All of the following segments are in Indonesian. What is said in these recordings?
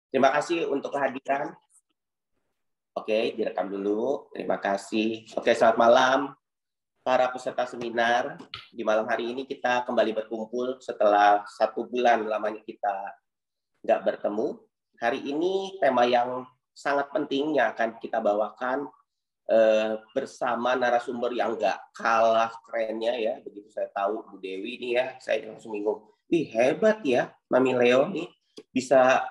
Terima kasih untuk kehadiran. Oke, direkam dulu. Terima kasih. Oke, selamat malam para peserta seminar. Di malam hari ini kita kembali berkumpul setelah 1 bulan lamanya kita nggak bertemu. Hari ini tema yang sangat penting yang akan kita bawakan bersama narasumber yang nggak kalah kerennya ya. Begitu saya tahu Bu Dewi ini ya, saya langsung bingung. Wih, hebat ya Mami Leo nih bisa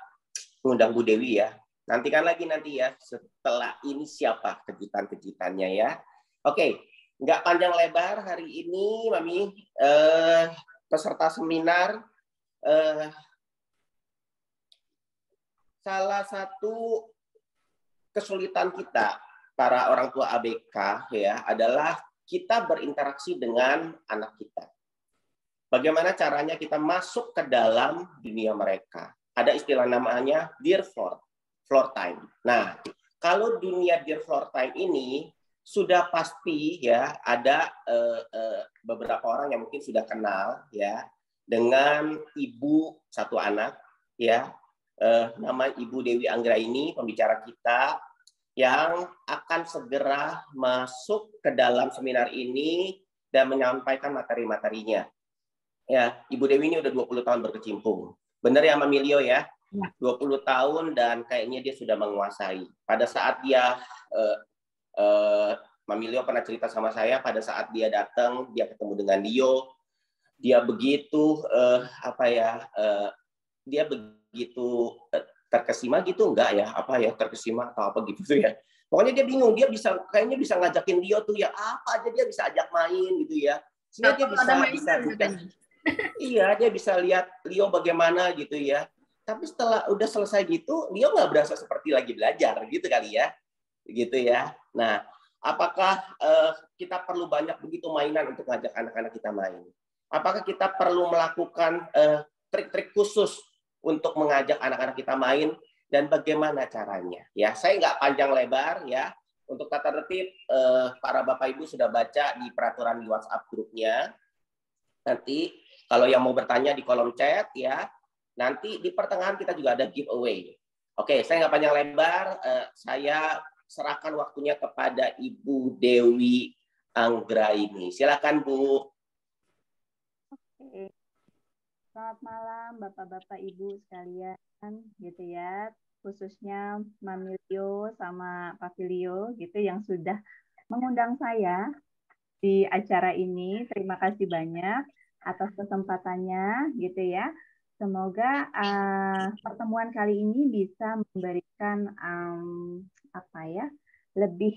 mengundang Bu Dewi ya. Nantikan lagi nanti ya setelah ini siapa kejutan-kejutannya ya. Oke, nggak panjang lebar hari ini Mami peserta seminar salah satu kesulitan kita para orang tua ABK ya adalah kita berinteraksi dengan anak kita. Bagaimana caranya kita masuk ke dalam dunia mereka? Ada istilah namanya dear floor time. Nah, kalau dunia dear floor time ini sudah pasti ya ada beberapa orang yang mungkin sudah kenal ya dengan ibu satu anak ya, nama Ibu Dewi Anggra ini pembicara kita yang akan segera masuk ke dalam seminar ini dan menyampaikan materi-materinya. Ya, Ibu Dewi ini udah 20 tahun berkecimpung. Benar ya, Mami Leo ya? 20 tahun dan kayaknya dia sudah menguasai. Pada saat dia, Mami Leo pernah cerita sama saya, pada saat dia datang, dia ketemu dengan Leo, dia begitu, dia begitu terkesima gitu enggak ya, terkesima atau apa gitu tuh ya. Pokoknya dia bingung, dia kayaknya bisa ngajakin Leo tuh ya, apa aja dia bisa ajak main gitu ya. Sehingga dia iya, dia bisa lihat Leo bagaimana gitu ya. Tapi setelah udah selesai gitu, Leo nggak berasa seperti lagi belajar gitu kali ya. Gitu ya. Nah, apakah kita perlu banyak begitu mainan untuk ngajak anak-anak kita main? Apakah kita perlu melakukan trik-trik khusus untuk mengajak anak-anak kita main dan bagaimana caranya? Ya, saya nggak panjang lebar ya. Untuk tata tertib, para Bapak Ibu sudah baca di peraturan di WhatsApp grupnya. Nanti kalau yang mau bertanya di kolom chat ya. Nanti di pertengahan kita juga ada giveaway. Oke, saya nggak panjang lebar. Saya serahkan waktunya kepada Ibu Dewi Anggra ini. Silakan Bu. Oke. Selamat malam Bapak-bapak Ibu sekalian gitu ya, khususnya Mami Leo sama Pak Filio gitu yang sudah mengundang saya di acara ini. Terima kasih banyak atas kesempatannya gitu ya. Semoga pertemuan kali ini bisa memberikan lebih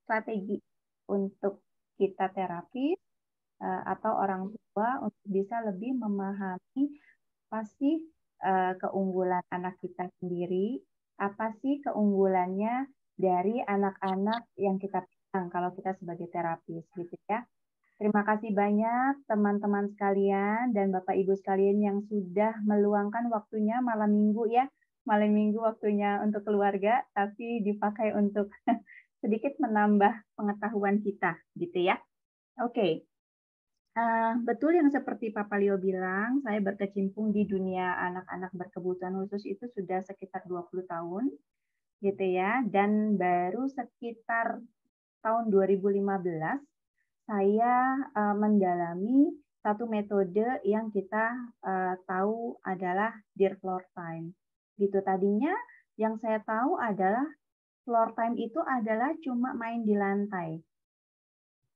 strategi untuk kita terapis atau orang tua untuk bisa lebih memahami apa sih keunggulan anak kita sendiri, apa sih keunggulannya dari anak-anak yang kita pegang kalau kita sebagai terapis gitu ya. Terima kasih banyak teman-teman sekalian dan Bapak Ibu sekalian yang sudah meluangkan waktunya malam minggu ya. Malam minggu waktunya untuk keluarga, tapi dipakai untuk sedikit menambah pengetahuan kita gitu ya. Oke. Betul yang seperti Papa Leo bilang, saya berkecimpung di dunia anak-anak berkebutuhan khusus itu sudah sekitar 20 tahun, gitu ya. Dan baru sekitar tahun 2015, saya mendalami satu metode yang kita tahu adalah Dear Floor Time. Gitu tadinya yang saya tahu adalah floor time itu adalah cuma main di lantai.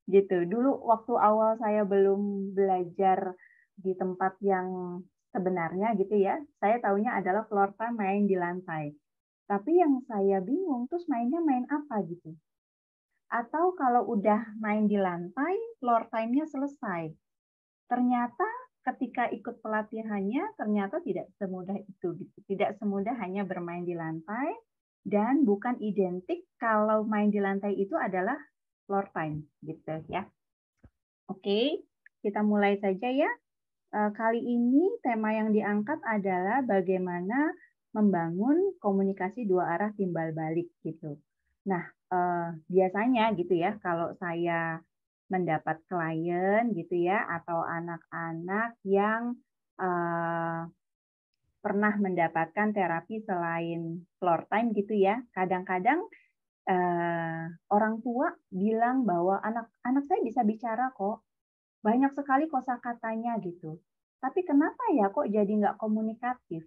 Gitu. Dulu waktu awal saya belum belajar di tempat yang sebenarnya gitu ya, saya taunya adalah floor time main di lantai. Tapi yang saya bingung, terus mainnya main apa gitu. Atau kalau udah main di lantai, floor time-nya selesai. Ternyata ketika ikut pelatihannya, ternyata tidak semudah itu. Gitu. Tidak semudah hanya bermain di lantai, dan bukan identik kalau main di lantai itu adalah floor time gitu ya. Oke, kita mulai saja ya. Kali ini tema yang diangkat adalah bagaimana membangun komunikasi dua arah timbal balik gitu. Nah, biasanya gitu ya kalau saya mendapat klien gitu ya atau anak-anak yang pernah mendapatkan terapi selain floor time gitu ya. Kadang-kadang orang tua bilang bahwa anak saya bisa bicara kok, banyak sekali kosakatanya gitu. Tapi kenapa ya kok jadi nggak komunikatif?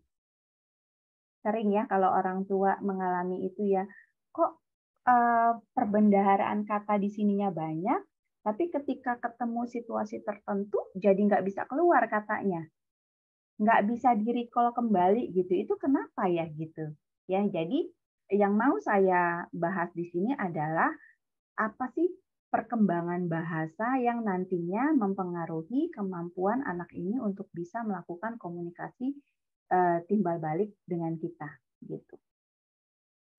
Sering ya kalau orang tua mengalami itu ya, kok perbendaharaan kata di sininya banyak, tapi ketika ketemu situasi tertentu jadi nggak bisa keluar katanya, nggak bisa di-recall kembali gitu. Itu kenapa ya gitu? Ya, jadi yang mau saya bahas di sini adalah apa sih perkembangan bahasa yang nantinya mempengaruhi kemampuan anak ini untuk bisa melakukan komunikasi timbal balik dengan kita gitu.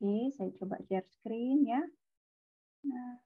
Oke, saya coba share screen ya. Nah,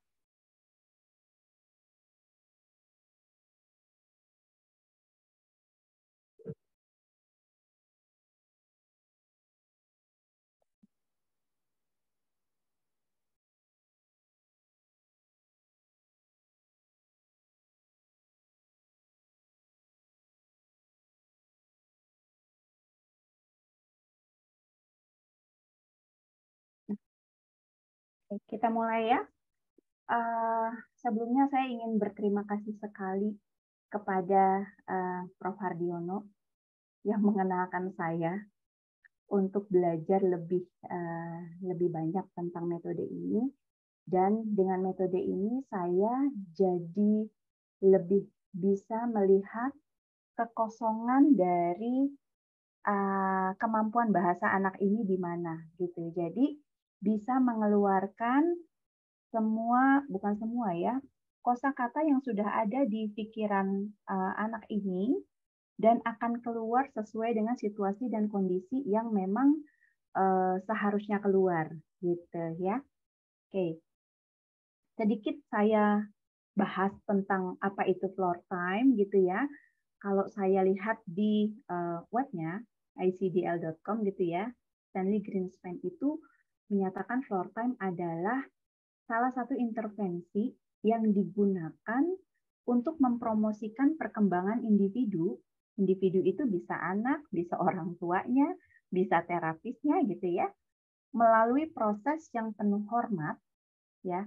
kita mulai ya. Sebelumnya saya ingin berterima kasih sekali kepada Prof. Hardiono yang mengenalkan saya untuk belajar lebih banyak tentang metode ini, dan dengan metode ini saya jadi lebih bisa melihat kekosongan dari kemampuan bahasa anak ini di mana gitu. Jadi bisa mengeluarkan bukan semua ya, kosakata yang sudah ada di pikiran anak ini dan akan keluar sesuai dengan situasi dan kondisi yang memang seharusnya keluar gitu ya. Oke. Sedikit saya bahas tentang apa itu floor time gitu ya. Kalau saya lihat di webnya icdl.com gitu ya, Stanley Greenspan itu menyatakan floor time adalah salah satu intervensi yang digunakan untuk mempromosikan perkembangan individu. Individu itu bisa anak, bisa orang tuanya, bisa terapisnya gitu ya, melalui proses yang penuh hormat ya.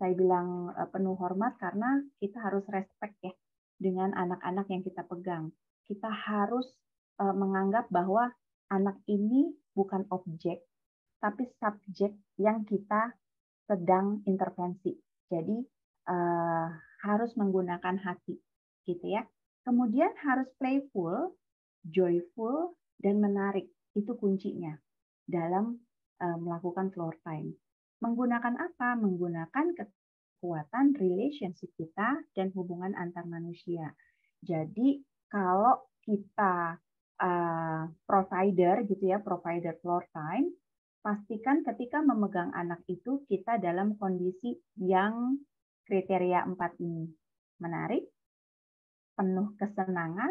Saya bilang penuh hormat karena kita harus respect ya dengan anak-anak yang kita pegang. Kita harus menganggap bahwa anak ini bukan objek, tapi subjek yang kita sedang intervensi. Jadi harus menggunakan hati, gitu ya. Kemudian harus playful, joyful, dan menarik. Itu kuncinya dalam melakukan floor time. Menggunakan apa? Menggunakan kekuatan relationship kita dan hubungan antar manusia. Jadi kalau kita provider gitu ya, provider floor time, pastikan ketika memegang anak itu kita dalam kondisi yang kriteria 4 ini. Menarik, penuh kesenangan,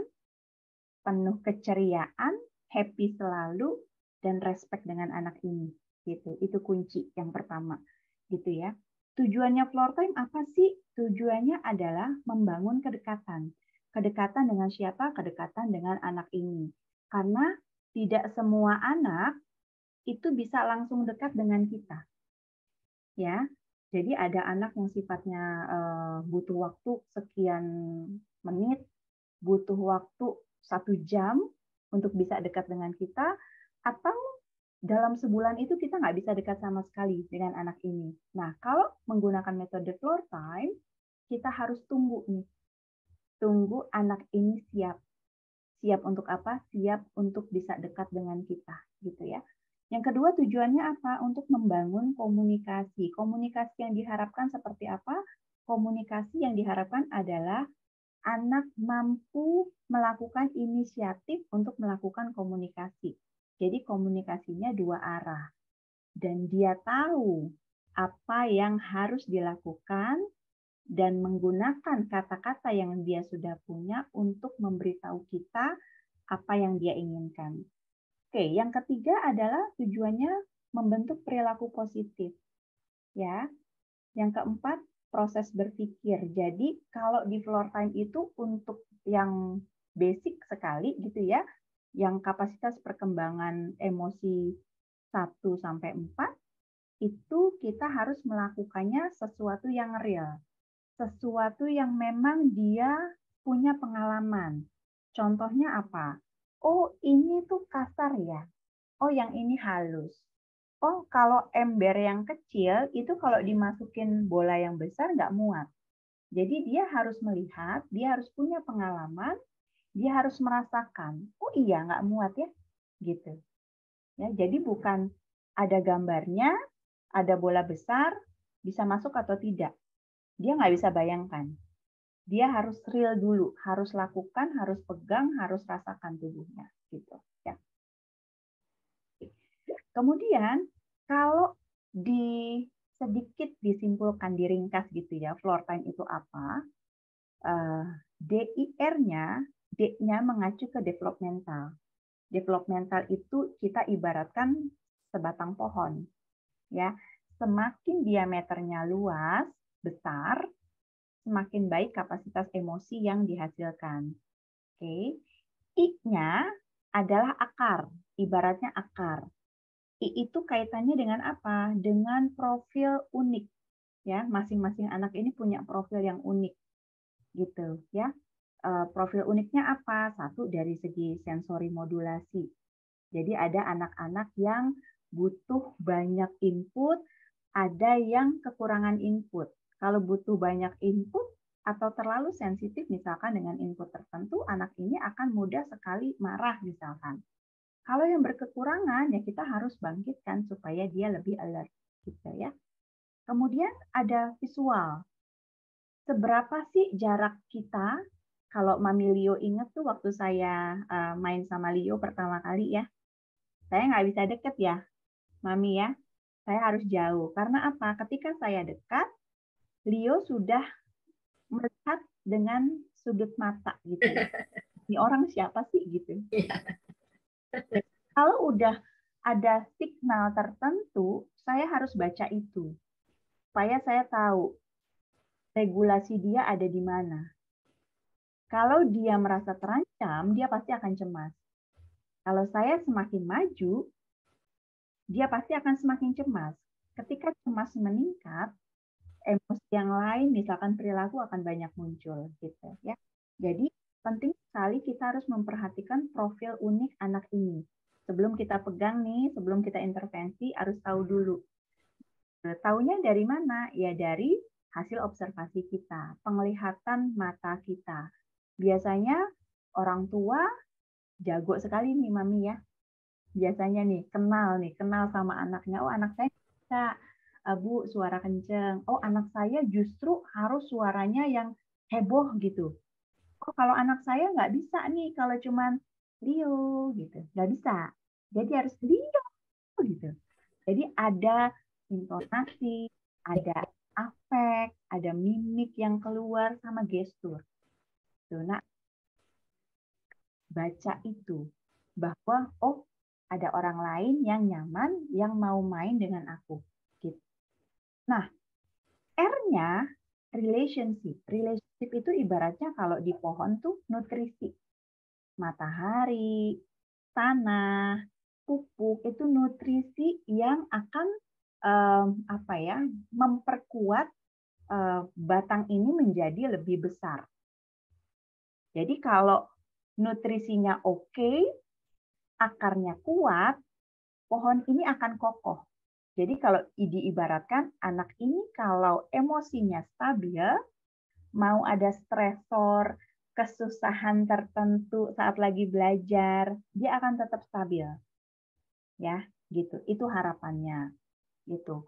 penuh keceriaan, happy selalu, dan respect dengan anak ini. Gitu. Itu kunci yang pertama. Gitu ya. Tujuannya floor time apa sih? Tujuannya adalah membangun kedekatan. Kedekatan dengan siapa? Kedekatan dengan anak ini. Karena tidak semua anak itu bisa langsung dekat dengan kita. Ya. Jadi ada anak yang sifatnya butuh waktu sekian menit, butuh waktu 1 jam untuk bisa dekat dengan kita, atau dalam sebulan itu kita nggak bisa dekat sama sekali dengan anak ini. Nah, kalau menggunakan metode floor time, kita harus tunggu nih. Tunggu anak ini siap. Siap untuk apa? Siap untuk bisa dekat dengan kita, gitu ya. Yang kedua tujuannya apa? Untuk membangun komunikasi. Komunikasi yang diharapkan seperti apa? Komunikasi yang diharapkan adalah anak mampu melakukan inisiatif untuk melakukan komunikasi. Jadi komunikasinya 2 arah. Dan dia tahu apa yang harus dilakukan dan menggunakan kata-kata yang dia sudah punya untuk memberitahu kita apa yang dia inginkan. Oke, yang ketiga adalah tujuannya membentuk perilaku positif. Ya. Yang keempat, proses berpikir. Jadi kalau di floor time itu untuk yang basic sekali gitu ya, yang kapasitas perkembangan emosi 1 sampai 4, itu kita harus melakukannya sesuatu yang real. Sesuatu yang memang dia punya pengalaman. Contohnya apa? Oh, ini tuh kasar ya. Oh, yang ini halus. Oh, kalau ember yang kecil, itu kalau dimasukin bola yang besar nggak muat. Jadi dia harus melihat, dia harus punya pengalaman, dia harus merasakan. Oh iya, nggak muat ya, gitu. Ya, jadi bukan ada gambarnya, ada bola besar, bisa masuk atau tidak. Dia nggak bisa bayangkan. Dia harus real dulu, harus lakukan, harus pegang, harus rasakan tubuhnya, gitu. Ya. Kemudian kalau sedikit disimpulkan, diringkas gitu ya, floor time itu apa? DIR-nya, D-nya mengacu ke developmental. Developmental itu kita ibaratkan sebatang pohon. Ya, semakin diameternya luas, besar, semakin baik kapasitas emosi yang dihasilkan. Oke. I-nya adalah akar, ibaratnya akar. I itu kaitannya dengan apa? Dengan profil unik. Ya, masing-masing anak ini punya profil yang unik. Gitu, ya. Profil uniknya apa? Satu dari segi sensori modulasi. Jadi ada anak-anak yang butuh banyak input, ada yang kekurangan input. Kalau butuh banyak input atau terlalu sensitif misalkan dengan input tertentu, anak ini akan mudah sekali marah misalkan. Kalau yang berkekurangan ya kita harus bangkitkan supaya dia lebih alert gitu ya. Kemudian ada visual. Seberapa sih jarak kita? Kalau Mami Leo ingat tuh waktu saya main sama Leo pertama kali ya, saya nggak bisa deket ya, Mami ya. Saya harus jauh. Karena apa? Ketika saya dekat, Leo sudah melihat dengan sudut mata gitu. Ini orang siapa sih gitu. Kalau udah ada signal tertentu, saya harus baca itu. Supaya saya tahu regulasi dia ada di mana. Kalau dia merasa terancam, dia pasti akan cemas. Kalau saya semakin maju, dia pasti akan semakin cemas. Ketika cemas meningkat, emosi yang lain, misalkan perilaku akan banyak muncul, gitu ya. Jadi penting sekali kita harus memperhatikan profil unik anak ini. Sebelum kita pegang nih, sebelum kita intervensi, harus tahu dulu. Taunya dari mana? Ya dari hasil observasi kita, penglihatan mata kita. Biasanya orang tua jago sekali nih, Mami ya. Biasanya nih, kenal sama anaknya. Oh, anak saya bisa, Bu, suara kenceng. Oh, anak saya justru harus suaranya yang heboh gitu. Oh, kalau anak saya nggak bisa nih, kalau cuman Leo gitu. Nggak bisa. Jadi harus Leo gitu. Jadi ada intonasi, ada afek, ada mimik yang keluar sama gestur. Tuh, nah, baca itu bahwa oh ada orang lain yang nyaman yang mau main dengan aku. Gitu. Nah, R-nya relationship. Relationship itu ibaratnya kalau di pohon tuh nutrisi. Matahari, tanah, pupuk itu nutrisi yang akan memperkuat batang ini menjadi lebih besar. Jadi kalau nutrisinya oke, akarnya kuat, pohon ini akan kokoh. Jadi kalau diibaratkan anak ini kalau emosinya stabil, mau ada stresor, kesusahan tertentu saat lagi belajar, dia akan tetap stabil. Ya, gitu. Itu harapannya. Gitu.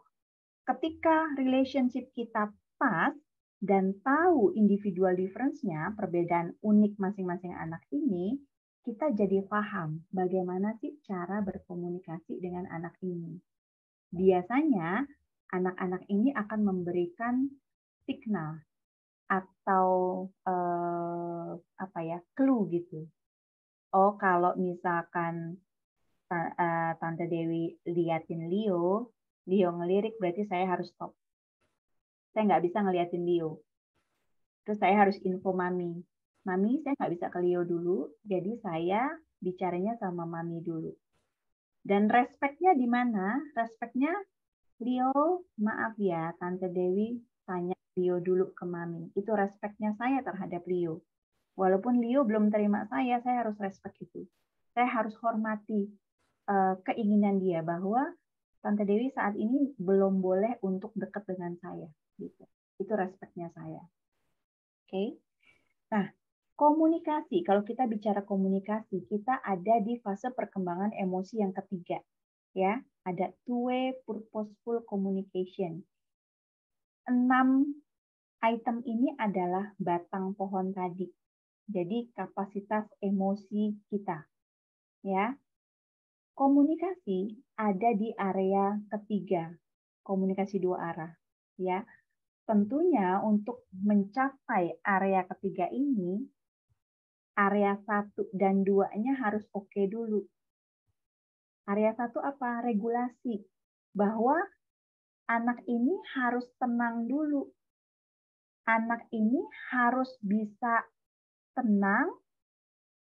Ketika relationship kita pas dan tahu individual difference-nya, perbedaan unik masing-masing anak ini, kita jadi paham bagaimana sih cara berkomunikasi dengan anak ini. Biasanya anak-anak ini akan memberikan signal atau clue gitu. Oh, kalau misalkan Tante Dewi liatin Leo ngelirik berarti saya harus stop. Saya nggak bisa ngeliatin Leo. Terus saya harus info Mami. Mami, saya nggak bisa ke Leo dulu, jadi saya bicaranya sama mami dulu. Dan respeknya di mana? Respeknya, Leo, maaf ya, Tante Dewi tanya Leo dulu ke mami. Itu respeknya saya terhadap Leo. Walaupun Leo belum terima saya harus respect itu. Saya harus hormati keinginan dia bahwa Tante Dewi saat ini belum boleh untuk dekat dengan saya. Gitu. Itu respeknya saya. Oke. Nah, komunikasi. Kalau kita bicara komunikasi, kita ada di fase perkembangan emosi yang ketiga. Ya, ada two-way purposeful communication. 6 item ini adalah batang pohon tadi. Jadi kapasitas emosi kita. Ya. Komunikasi ada di area ketiga, komunikasi dua arah. Ya, tentunya untuk mencapai area ketiga ini, area 1 dan 2-nya harus oke dulu. Area 1 apa? Regulasi. Bahwa anak ini harus tenang dulu. Anak ini harus bisa tenang,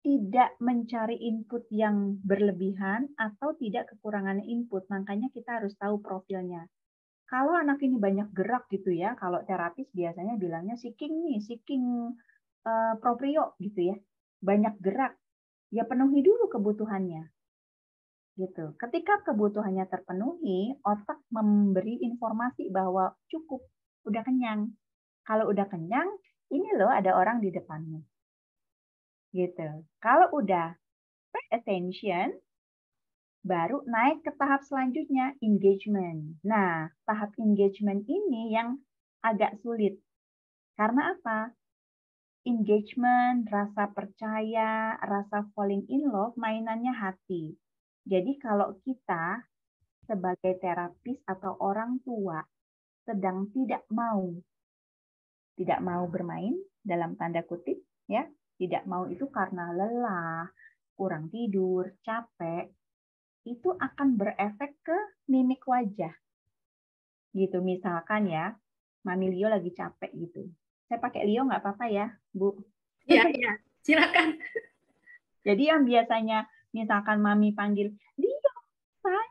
tidak mencari input yang berlebihan atau tidak kekurangan input. Makanya kita harus tahu profilnya. Kalau anak ini banyak gerak gitu ya, kalau terapis biasanya bilangnya seeking proprio gitu ya. Banyak gerak, ya penuhi dulu kebutuhannya. Gitu. Ketika kebutuhannya terpenuhi, otak memberi informasi bahwa cukup, udah kenyang. Kalau udah kenyang, ini loh ada orang di depanmu. Gitu. Kalau udah pay attention, baru naik ke tahap selanjutnya, engagement. Nah, tahap engagement ini yang agak sulit. Karena apa? Engagement, rasa percaya, rasa falling in love, mainannya hati. Jadi kalau kita sebagai terapis atau orang tua sedang tidak mau bermain, dalam tanda kutip, ya, tidak mau itu karena lelah, kurang tidur, capek, itu akan berefek ke mimik wajah. Gitu, misalkan ya, Mami Leo lagi capek gitu. Saya pakai Leo nggak apa-apa ya, Bu? Iya, silakan. Jadi yang biasanya, misalkan Mami panggil, Leo, sayang,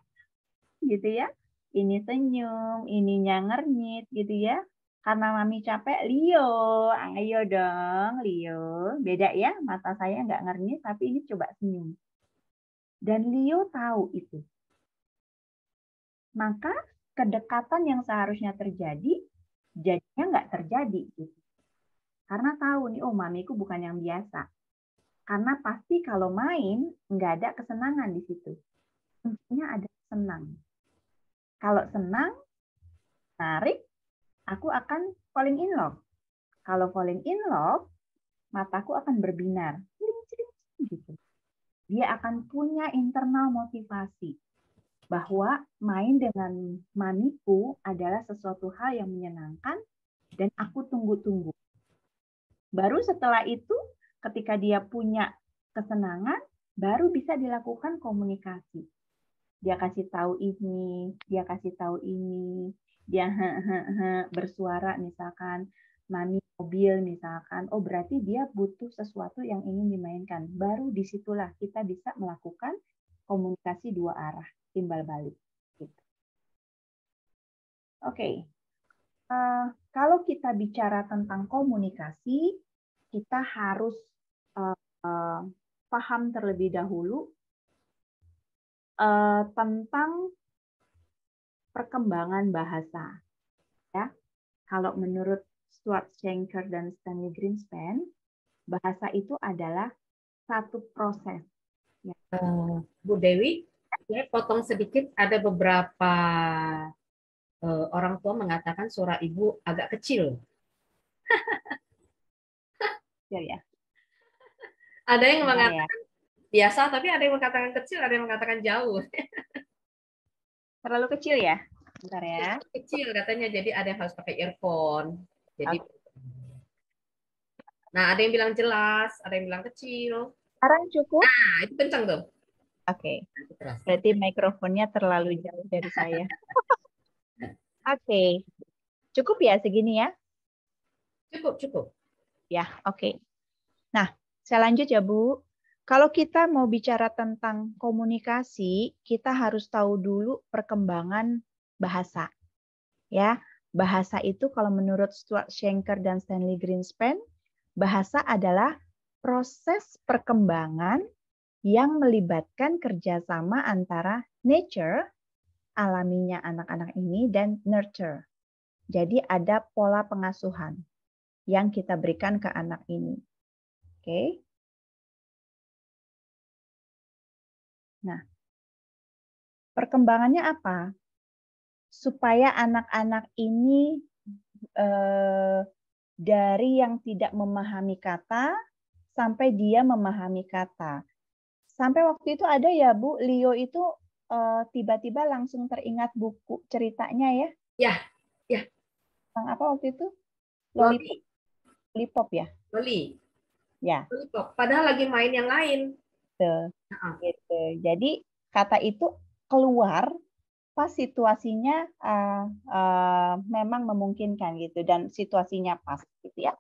gitu ya. Ini senyum, ininya ngernyit, gitu ya. Karena Mami capek, Leo, ayo dong, Leo. Beda ya, mata saya nggak ngernyit, tapi ini coba senyum. Dan Leo tahu itu. Maka kedekatan yang seharusnya terjadi, jadinya nggak terjadi. Gitu. Karena tahu nih, oh mamiku bukan yang biasa. Karena pasti kalau main, nggak ada kesenangan di situ. Kuncinya ada senang. Kalau senang, tarik, aku akan falling in love. Kalau falling in love, mataku akan berbinar. Gitu. Dia akan punya internal motivasi bahwa main dengan mamiku adalah sesuatu hal yang menyenangkan dan aku tunggu-tunggu. Baru setelah itu, ketika dia punya kesenangan, baru bisa dilakukan komunikasi. Dia kasih tahu ini, dia kasih tahu ini, dia bersuara misalkan, mami mobil misalkan, oh berarti dia butuh sesuatu yang ingin dimainkan. Baru disitulah kita bisa melakukan komunikasi dua arah, timbal balik. Gitu. Oke. Kalau kita bicara tentang komunikasi, kita harus paham terlebih dahulu tentang perkembangan bahasa. Ya, kalau menurut Stuart Shanker dan Stanley Greenspan, bahasa itu adalah satu proses. Ya. Bu Dewi, saya potong sedikit. Ada beberapa orang tua mengatakan suara ibu agak kecil. Ya. Ada yang Bentar mengatakan biasa, tapi ada yang mengatakan kecil, ada yang mengatakan jauh. Terlalu kecil ya? Bentar ya. Kecil katanya, jadi ada yang harus pakai earphone. Jadi, nah ada yang bilang jelas, ada yang bilang kecil. Sekarang cukup? Nah, itu kencang tuh. Oke. Berarti mikrofonnya terlalu jauh dari saya. Oke. Cukup ya segini ya? Cukup. Ya, oke. Nah, saya lanjut ya, Bu. Kalau kita mau bicara tentang komunikasi, kita harus tahu dulu perkembangan bahasa. Ya, bahasa itu kalau menurut Stuart Shanker dan Stanley Greenspan, bahasa adalah proses perkembangan yang melibatkan kerjasama antara nature, alaminya anak-anak ini, dan nurture. Jadi ada pola pengasuhan yang kita berikan ke anak ini. Oke. Nah, perkembangannya apa? Supaya anak-anak ini dari yang tidak memahami kata sampai dia memahami kata. Sampai waktu itu ada ya Bu, Leo itu tiba-tiba langsung teringat buku ceritanya ya. Ya, ya. Tentang apa waktu itu? Loli. Lollipop ya? Loli. Ya. Lollipop. Padahal lagi main yang lain. Gitu. Jadi kata itu keluar pas situasinya memang memungkinkan gitu dan situasinya pas gitu ya.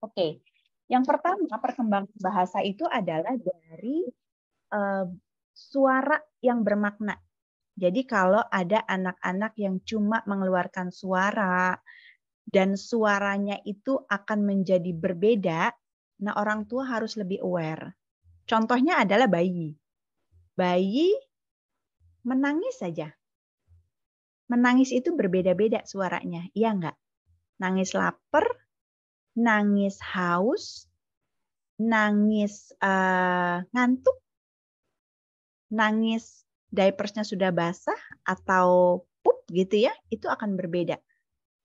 Oke. Yang pertama perkembangan bahasa itu adalah dari suara yang bermakna. Jadi kalau ada anak-anak yang cuma mengeluarkan suara dan suaranya itu akan menjadi berbeda, nah orang tua harus lebih aware. Contohnya adalah bayi. Bayi menangis saja. Menangis itu berbeda-beda suaranya, iya enggak? Nangis lapar, nangis haus, nangis ngantuk, nangis diapersnya sudah basah atau pup gitu ya, itu akan berbeda.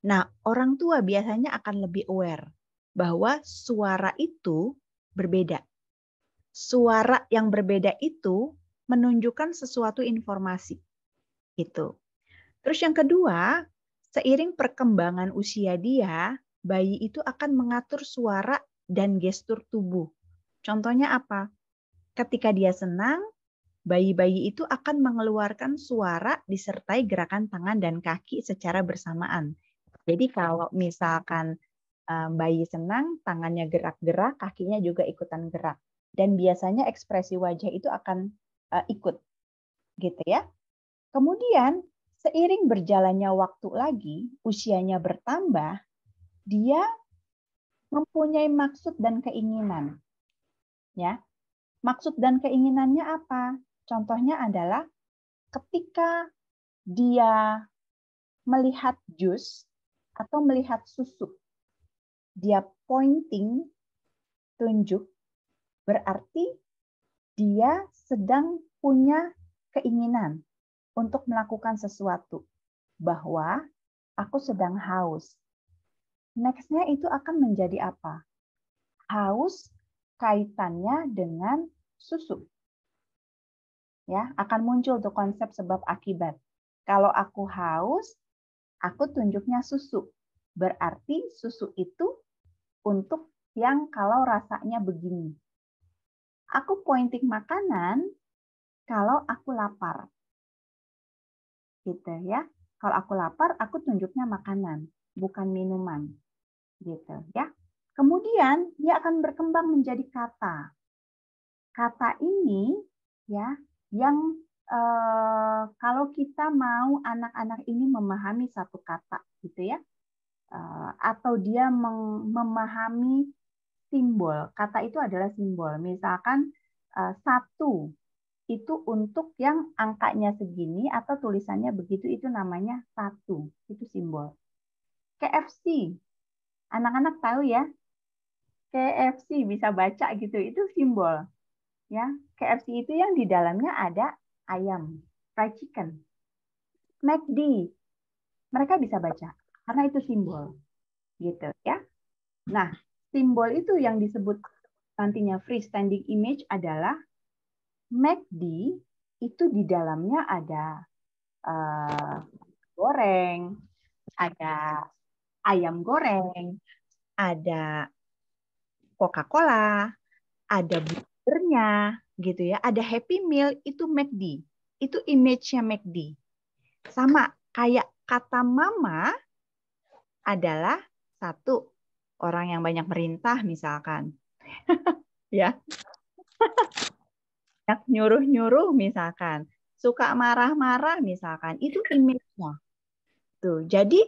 Nah, orang tua biasanya akan lebih aware bahwa suara itu berbeda. Suara yang berbeda itu menunjukkan sesuatu informasi. Gitu. Terus yang kedua, seiring perkembangan usia dia, bayi itu akan mengatur suara dan gestur tubuh. Contohnya apa? Ketika dia senang, bayi-bayi itu akan mengeluarkan suara disertai gerakan tangan dan kaki secara bersamaan. Jadi kalau misalkan bayi senang, tangannya gerak-gerak, kakinya juga ikutan gerak. Dan biasanya ekspresi wajah itu akan ikut. Gitu ya. Kemudian seiring berjalannya waktu lagi, usianya bertambah, dia mempunyai maksud dan keinginan. Ya. Maksud dan keinginannya apa? Contohnya adalah ketika dia melihat jus atau melihat susu, dia pointing, tunjuk, berarti dia sedang punya keinginan untuk melakukan sesuatu. Bahwa aku sedang haus. Next-nya itu akan menjadi apa? Haus kaitannya dengan susu. Ya, akan muncul tuh konsep sebab akibat. Kalau aku haus, aku tunjuknya susu. Berarti susu itu untuk yang kalau rasanya begini. Aku pointing makanan kalau aku lapar. Gitu ya. Kalau aku lapar, aku tunjuknya makanan, bukan minuman. Gitu ya. Kemudian dia akan berkembang menjadi kata. Kata ini ya yang kalau kita mau anak-anak ini memahami satu kata gitu ya. Atau dia memahami simbol. Kata itu adalah simbol. Misalkan satu itu untuk yang angkanya segini atau tulisannya begitu, itu namanya satu. Itu simbol. KFC. Anak-anak tahu ya. KFC bisa baca gitu. Itu simbol. Ya, KFC itu yang di dalamnya ada ayam, fried chicken. McD. Mereka bisa baca karena itu simbol. Gitu ya. Nah, simbol itu yang disebut nantinya freestanding image adalah McD itu di dalamnya ada goreng, ada ayam goreng, ada Coca-Cola, ada burgernya, gitu ya. Ada Happy Meal, itu McD. Itu image-nya McD. Sama kayak kata mama adalah satu orang yang banyak merintah misalkan. Ya. nyuruh-nyuruh misalkan, suka marah-marah misalkan, itu image-nya. Tuh, jadi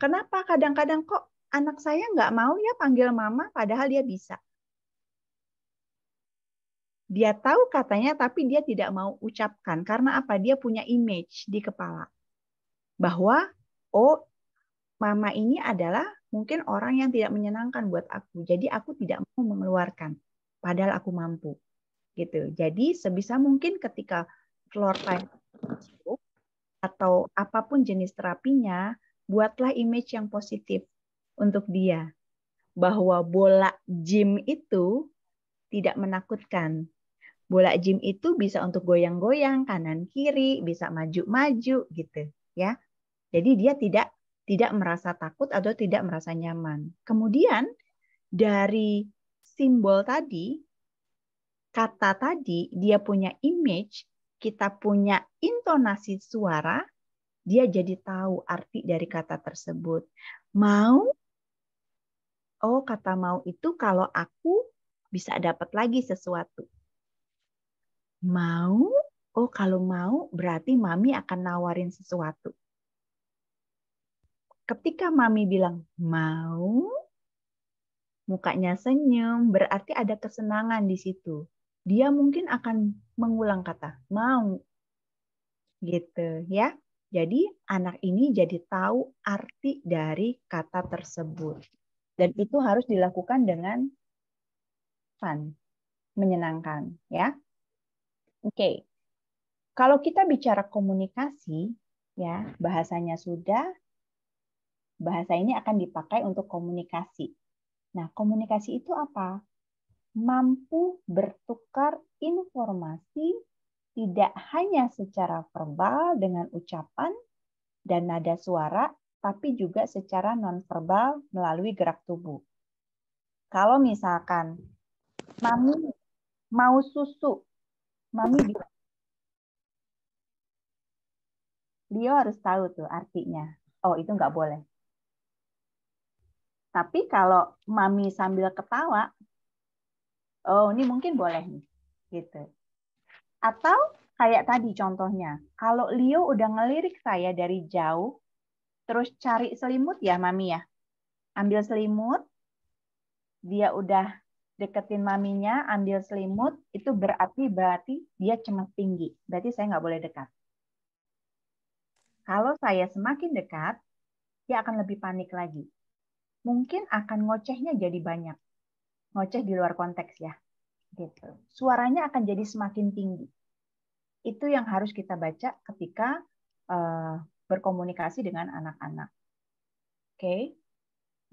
kenapa kadang-kadang kok anak saya nggak mau ya panggil mama padahal dia bisa. Dia tahu katanya tapi dia tidak mau ucapkan. Karena apa? Dia punya image di kepala. Bahwa, oh mama ini adalah mungkin orang yang tidak menyenangkan buat aku. Jadi aku tidak mau mengeluarkan. Padahal aku mampu. Gitu. Jadi sebisa mungkin ketika floor time atau apapun jenis terapinya, buatlah image yang positif untuk dia. Bahwa bola gym itu tidak menakutkan. Bola gym itu bisa untuk goyang-goyang kanan kiri, bisa maju-maju gitu, ya. Jadi dia tidak merasa takut atau tidak merasa nyaman. Kemudian dari simbol tadi, kata tadi, dia punya image, kita punya intonasi suara, dia jadi tahu arti dari kata tersebut. Mau, oh kata mau itu kalau aku bisa dapat lagi sesuatu. Mau, oh kalau mau berarti mami akan nawarin sesuatu. Ketika mami bilang mau, mukanya senyum, berarti ada kesenangan di situ. Dia mungkin akan mengulang kata mau, gitu ya. Jadi anak ini jadi tahu arti dari kata tersebut. Dan itu harus dilakukan dengan fun, menyenangkan ya. Oke. Kalau kita bicara komunikasi, ya bahasanya sudah, bahasa ini akan dipakai untuk komunikasi. Nah, komunikasi itu apa? Mampu bertukar informasi tidak hanya secara verbal dengan ucapan dan nada suara, tapi juga secara nonverbal melalui gerak tubuh. Kalau misalkan mami mau susu, mami bisa. Dia harus tahu tuh artinya. Oh, itu nggak boleh. Tapi kalau mami sambil ketawa, oh ini mungkin boleh nih, gitu. Atau kayak tadi contohnya, kalau Leo udah ngelirik saya dari jauh, terus cari selimut ya mami ya, ambil selimut, dia udah deketin maminya, ambil selimut, itu berarti dia cemas tinggi, berarti saya nggak boleh dekat. Kalau saya semakin dekat, dia akan lebih panik lagi. Mungkin akan ngocehnya jadi banyak, ngoceh di luar konteks ya. Gitu. Suaranya akan jadi semakin tinggi. Itu yang harus kita baca ketika berkomunikasi dengan anak-anak. Oke.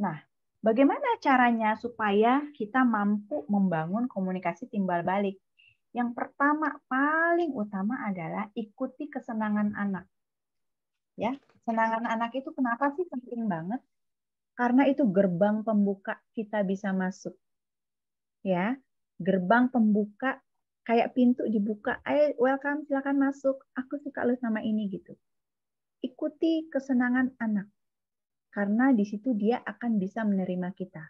Nah, bagaimana caranya supaya kita mampu membangun komunikasi timbal balik? Yang pertama, paling utama adalah ikuti kesenangan anak. Ya, kesenangan anak itu kenapa sih penting banget? Karena itu gerbang pembuka kita bisa masuk. Ya, gerbang pembuka kayak pintu dibuka, ayo welcome, silakan masuk, aku suka lo sama ini gitu. Ikuti kesenangan anak, karena di situ dia akan bisa menerima kita.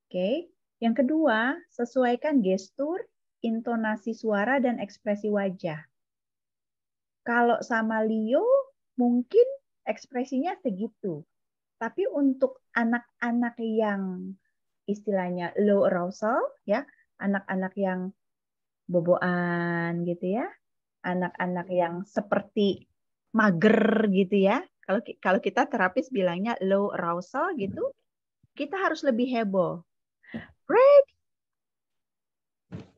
Oke. Yang kedua, sesuaikan gestur, intonasi suara, dan ekspresi wajah. Kalau sama Leo, mungkin ekspresinya segitu. Tapi untuk anak-anak yang istilahnya low arousal, ya, anak-anak yang boboan gitu ya, anak-anak yang seperti mager gitu ya. Kalau kita terapis bilangnya low arousal gitu, kita harus lebih heboh. Ready.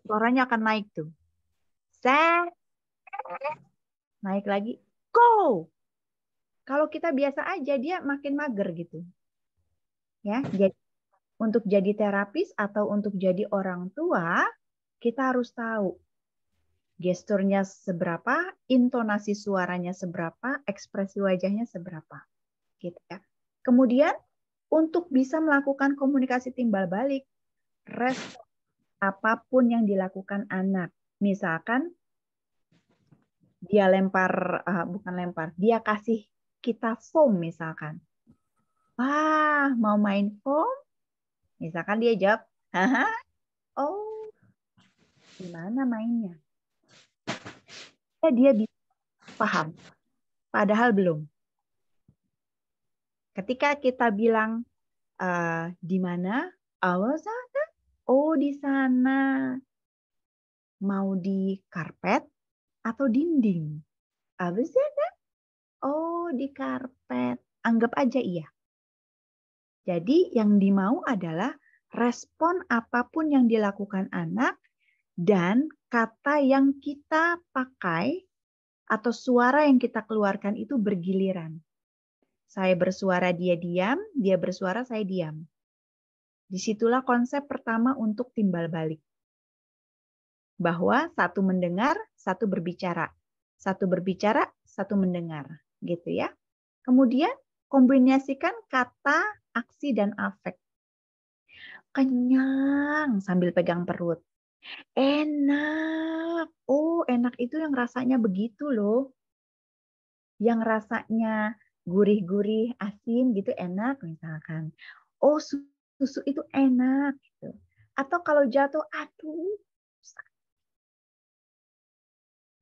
Suaranya akan naik tuh. Set. Naik lagi. Go. Kalau kita biasa aja dia makin mager gitu. Ya, jadi untuk jadi terapis atau untuk jadi orang tua, kita harus tahu gesturnya seberapa, intonasi suaranya seberapa, ekspresi wajahnya seberapa. Gitu ya. Kemudian untuk bisa melakukan komunikasi timbal balik, respon apapun yang dilakukan anak. Misalkan dia bukan lempar, dia kasih kita foam misalkan. Wah, mau main foam? Misalkan dia jawab, haha, oh, gimana mainnya. Ya, dia bisa paham, padahal belum. Ketika kita bilang di mana, oh di sana, mau di karpet atau dinding, oh di karpet, anggap aja iya. Jadi yang dimau adalah respon apapun yang dilakukan anak dan kata yang kita pakai atau suara yang kita keluarkan itu bergiliran. Saya bersuara, dia diam, dia bersuara, saya diam. Disitulah konsep pertama untuk timbal balik. Bahwa satu mendengar, satu berbicara. Satu berbicara, satu mendengar. Gitu ya. Kemudian kombinasikan kata, aksi, dan afek. Kenyang sambil pegang perut. Enak. Oh, enak itu yang rasanya begitu loh. Yang rasanya gurih-gurih, asin gitu enak misalkan. Oh, susu itu enak gitu. Atau kalau jatuh, aduh.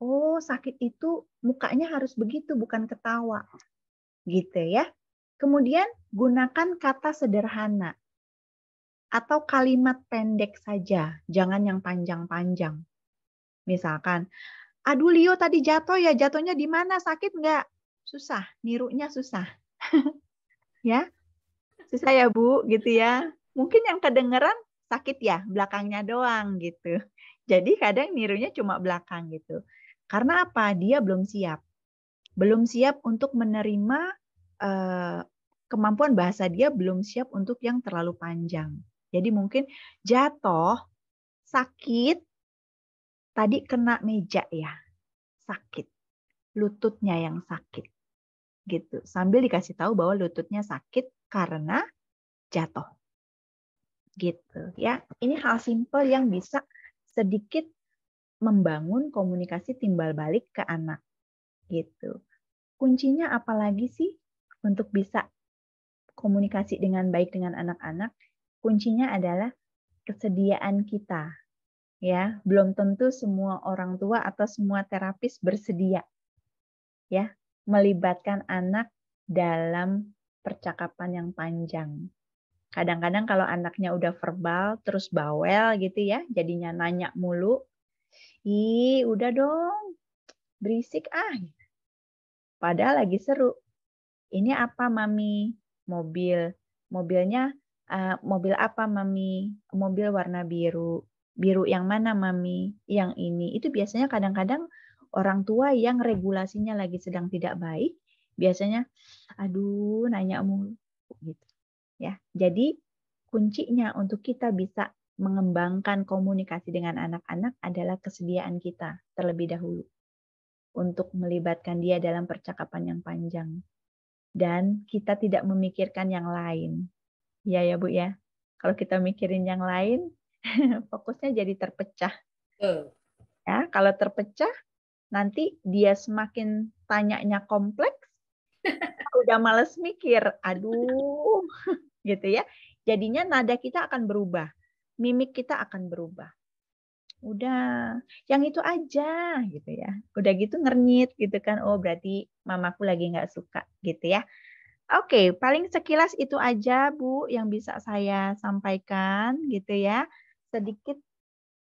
Oh, sakit itu mukanya harus begitu, bukan ketawa. Gitu ya. Kemudian gunakan kata sederhana atau kalimat pendek saja, jangan yang panjang-panjang. Misalkan, aduh Leo tadi jatuh ya, jatuhnya di mana? Sakit nggak? Susah, nirunya susah. Ya, susah ya Bu, gitu ya. Mungkin yang kedengeran sakit ya, belakangnya doang gitu. Jadi kadang nirunya cuma belakang gitu. Karena apa? Dia belum siap. Belum siap untuk menerima kemampuan bahasa dia, belum siap untuk yang terlalu panjang. Jadi mungkin jatuh, sakit, tadi kena meja ya, sakit. Lututnya yang sakit. Gitu. Sambil dikasih tahu bahwa lututnya sakit karena jatuh. Gitu ya. Ini hal simpel yang bisa sedikit membangun komunikasi timbal balik ke anak. Gitu. Kuncinya apalagi sih untuk bisa komunikasi dengan baik dengan anak-anak? Kuncinya adalah kesediaan kita. Ya, belum tentu semua orang tua atau semua terapis bersedia ya melibatkan anak dalam percakapan yang panjang. Kadang-kadang kalau anaknya udah verbal terus bawel gitu ya, jadinya nanya mulu. Ih, udah dong, berisik ah. Padahal lagi seru. Ini apa Mami? Mobil. Mobilnya mobil apa Mami? Mobil warna biru. Biru yang mana Mami? Yang ini. Itu biasanya kadang-kadang orang tua yang regulasinya lagi sedang tidak baik, biasanya aduh nanya mulu gitu. Ya. Jadi kuncinya untuk kita bisa mengembangkan komunikasi dengan anak-anak adalah kesediaan kita terlebih dahulu untuk melibatkan dia dalam percakapan yang panjang. Dan kita tidak memikirkan yang lain. Ya ya Bu ya. Kalau kita mikirin yang lain, fokusnya jadi terpecah. Ya, kalau terpecah, nanti dia semakin tanyanya kompleks, udah males mikir. Aduh, gitu ya. Jadinya nada kita akan berubah. Mimik kita akan berubah. Udah, yang itu aja gitu ya. Udah gitu ngernyit gitu kan. Oh, berarti mamaku lagi nggak suka gitu ya. Oke, paling sekilas itu aja Bu yang bisa saya sampaikan gitu ya. Sedikit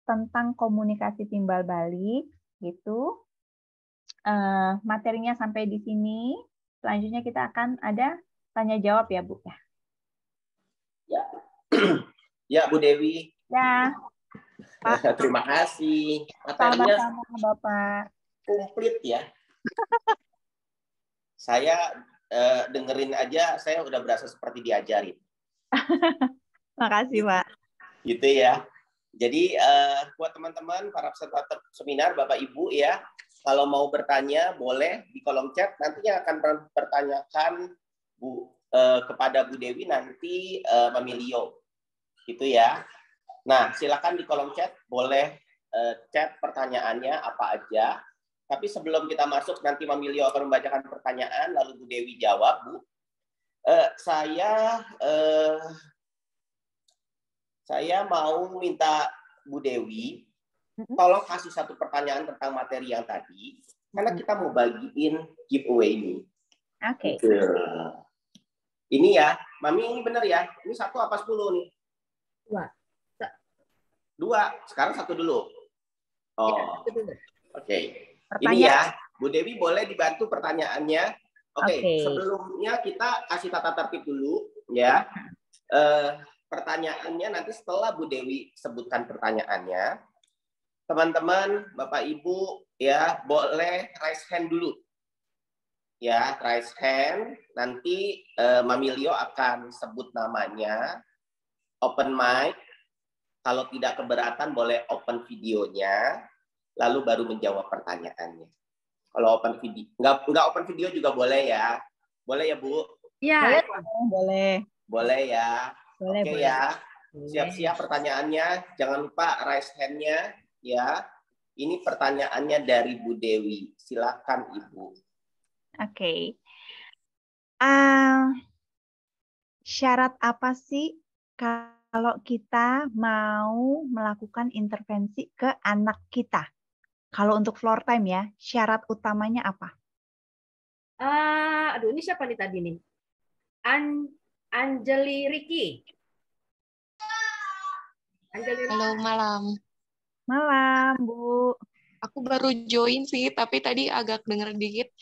tentang komunikasi timbal balik gitu. Materinya sampai di sini. Selanjutnya kita akan ada tanya jawab ya Bu ya. Ya, ya Bu Dewi. Ya. Pak. Terima kasih. Materinya Sama-sama Bapak. komplit ya. Saya dengerin aja, saya udah berasa seperti diajarin. Makasih Pak. Gitu ya. Jadi buat teman-teman para peserta seminar, Bapak Ibu ya, kalau mau bertanya boleh di kolom chat. Nantinya akan bertanyakan kepada Bu Dewi nanti Mami Leo. Gitu ya. Nah, silakan di kolom chat boleh chat pertanyaannya apa aja. Tapi sebelum kita masuk, nanti Mami Leo akan membacakan pertanyaan, lalu Bu Dewi jawab, Bu. Saya mau minta Bu Dewi tolong kasih satu pertanyaan tentang materi yang tadi, karena kita mau bagiin giveaway ini. Oke. Ini ya, Mami ini benar ya? Ini 1 apa 10 nih? 2. Sekarang 1 dulu. Oh, oke. Ini ya, Bu Dewi boleh dibantu pertanyaannya. Oke. Sebelumnya kita kasih tata tertib dulu ya. Pertanyaannya nanti setelah Bu Dewi sebutkan pertanyaannya, teman-teman, Bapak Ibu ya boleh raise hand dulu. Ya, raise hand. Nanti Mami Leo akan sebut namanya, open mic. Kalau tidak keberatan boleh open videonya, lalu baru menjawab pertanyaannya. Kalau open video, nggak open video juga boleh ya. Boleh ya, Bu? Iya. Boleh. Boleh ya. Boleh, Oke boleh. ya. Siap-siap pertanyaannya. Jangan lupa raise hand-nya ya. Ini pertanyaannya dari Bu Dewi. Silakan Ibu. Oke. Syarat apa sih kalau kita mau melakukan intervensi ke anak kita? Kalau untuk floor time ya, syarat utamanya apa? Aduh, ini siapa nih tadi nih? Anjeli Riki. Halo, malam. Malam, Bu. Aku baru join sih, tapi tadi agak denger dikit.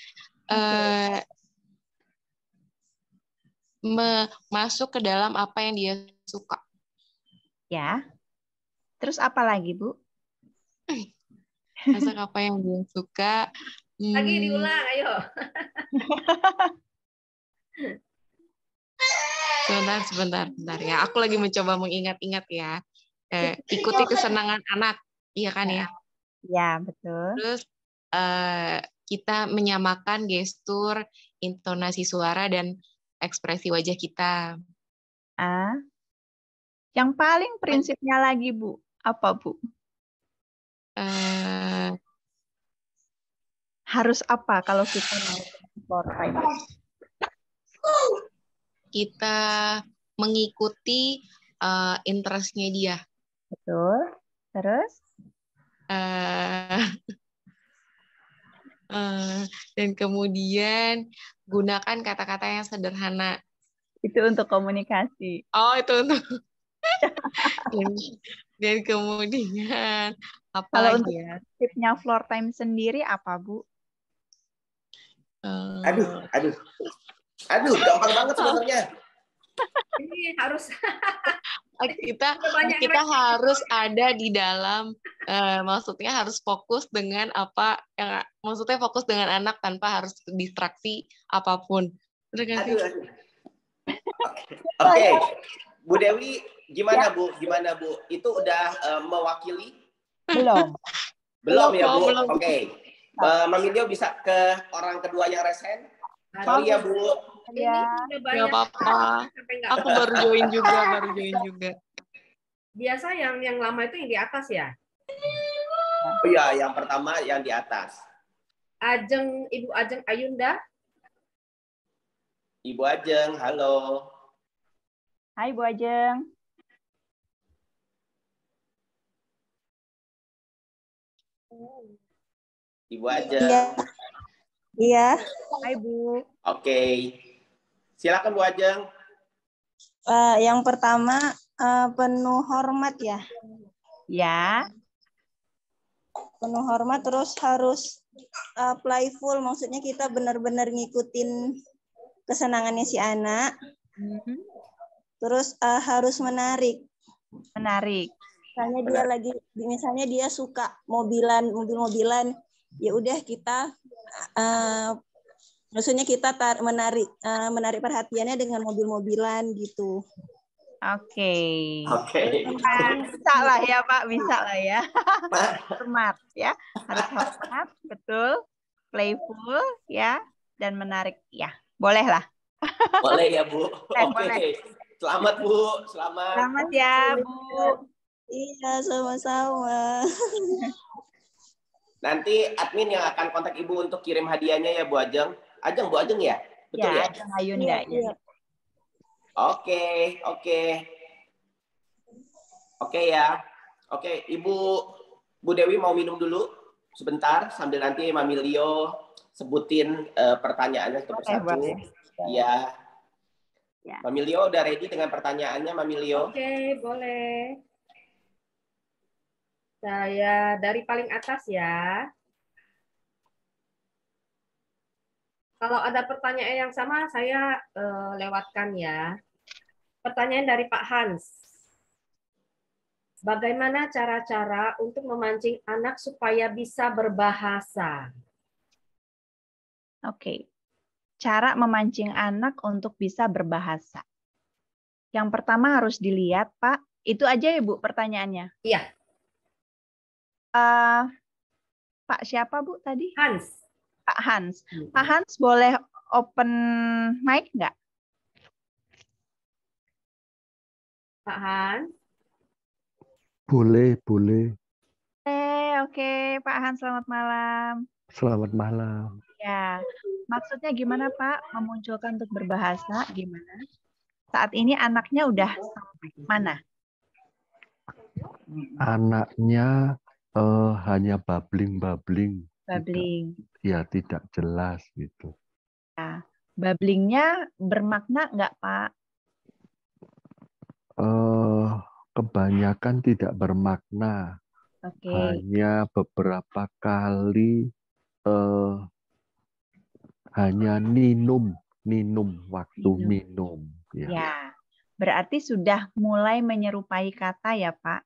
Masuk ke dalam apa yang dia suka. Ya. Terus apa lagi, Bu? Masuk apa yang dia suka. Lagi diulang, ayo. Sebentar ya. Aku lagi mencoba mengingat-ingat ya. Ikuti kesenangan anak, iya kan ya? Ya, betul. Terus kita menyamakan gestur, intonasi suara, dan ekspresi wajah kita. Yang paling prinsipnya lagi, Bu, apa, Bu? Harus apa kalau kita mau floor time? Kita mengikuti interest-nya dia. Betul. Terus? Dan kemudian gunakan kata-kata yang sederhana. Itu untuk komunikasi. Oh, itu untuk. dan kemudian apa kalau lagi untuk ya? Tipnya floor time sendiri apa, Bu? Aduh, gampang banget sebenarnya. Ini harus kita harus ada di dalam, maksudnya harus fokus dengan apa yang, maksudnya fokus dengan anak tanpa harus distraksi apapun. Aduh. Oke. Bu Dewi, gimana Bu? Itu udah mewakili? Belum. Belum ya Bu? Belum. Oke. Mami Leo bisa ke orang kedua yang resen? Sorry ya Bu. Ya. Nggak apa-apa. Aku baru join juga. Biasa yang lama itu yang di atas ya? Oh iya, yang pertama yang di atas. Ibu Ajeng Ayunda. Ibu Ajeng, halo. Hai, Bu Ajeng. Ibu Ajeng. Iya. Hai, Bu. Oke. Silakan Bu Ajeng. Yang pertama penuh hormat ya. Ya. Penuh hormat, terus harus playful, maksudnya kita benar-benar ngikutin kesenangannya si anak. Terus harus menarik. Misalnya dia suka mobil-mobilan, ya udah kita maksudnya kita menarik perhatiannya dengan mobil-mobilan gitu. Oke. Bisa lah ya, Pak, bisa lah ya. Hormat ya, harus hormat, betul. Playful ya, dan menarik ya. Boleh lah. Boleh ya, Bu. Oke. Boleh. Selamat Bu, Selamat ya, Bu. Iya, sama-sama. Nanti admin yang akan kontak Ibu untuk kirim hadiahnya ya, Bu Ajeng. Bu Ajeng ya? Betul ya? Ajeng Ayunda. Iya. Oke ya. Oke, Ibu Bu Dewi mau minum dulu sebentar sambil nanti Mami Leo sebutin pertanyaannya satu persatu. Iya. Ya. Mami Leo udah ready dengan pertanyaannya, Mami Leo? Oke, boleh. Saya dari paling atas ya. Kalau ada pertanyaan yang sama, saya lewatkan ya. Pertanyaan dari Pak Hans. Bagaimana cara-cara untuk memancing anak supaya bisa berbahasa? Oke. Cara memancing anak untuk bisa berbahasa. Yang pertama harus dilihat, Pak. Itu aja ya, Bu, pertanyaannya? Iya. Pak siapa, Bu, tadi? Hans. Pak Hans. Pak Hans boleh open mic nggak? Pak Hans. Boleh, boleh. Oke, Pak Hans, selamat malam. Selamat malam. Ya, maksudnya gimana, Pak? Memunculkan untuk berbahasa gimana? Saat ini anaknya udah sampai mana? Anaknya hanya babbling. Babbling. Tidak jelas gitu. Ya, babblingnya bermakna nggak, Pak? Kebanyakan tidak bermakna. Oke. Hanya beberapa kali hanya ninum waktu minum. Ya, berarti sudah mulai menyerupai kata ya, Pak?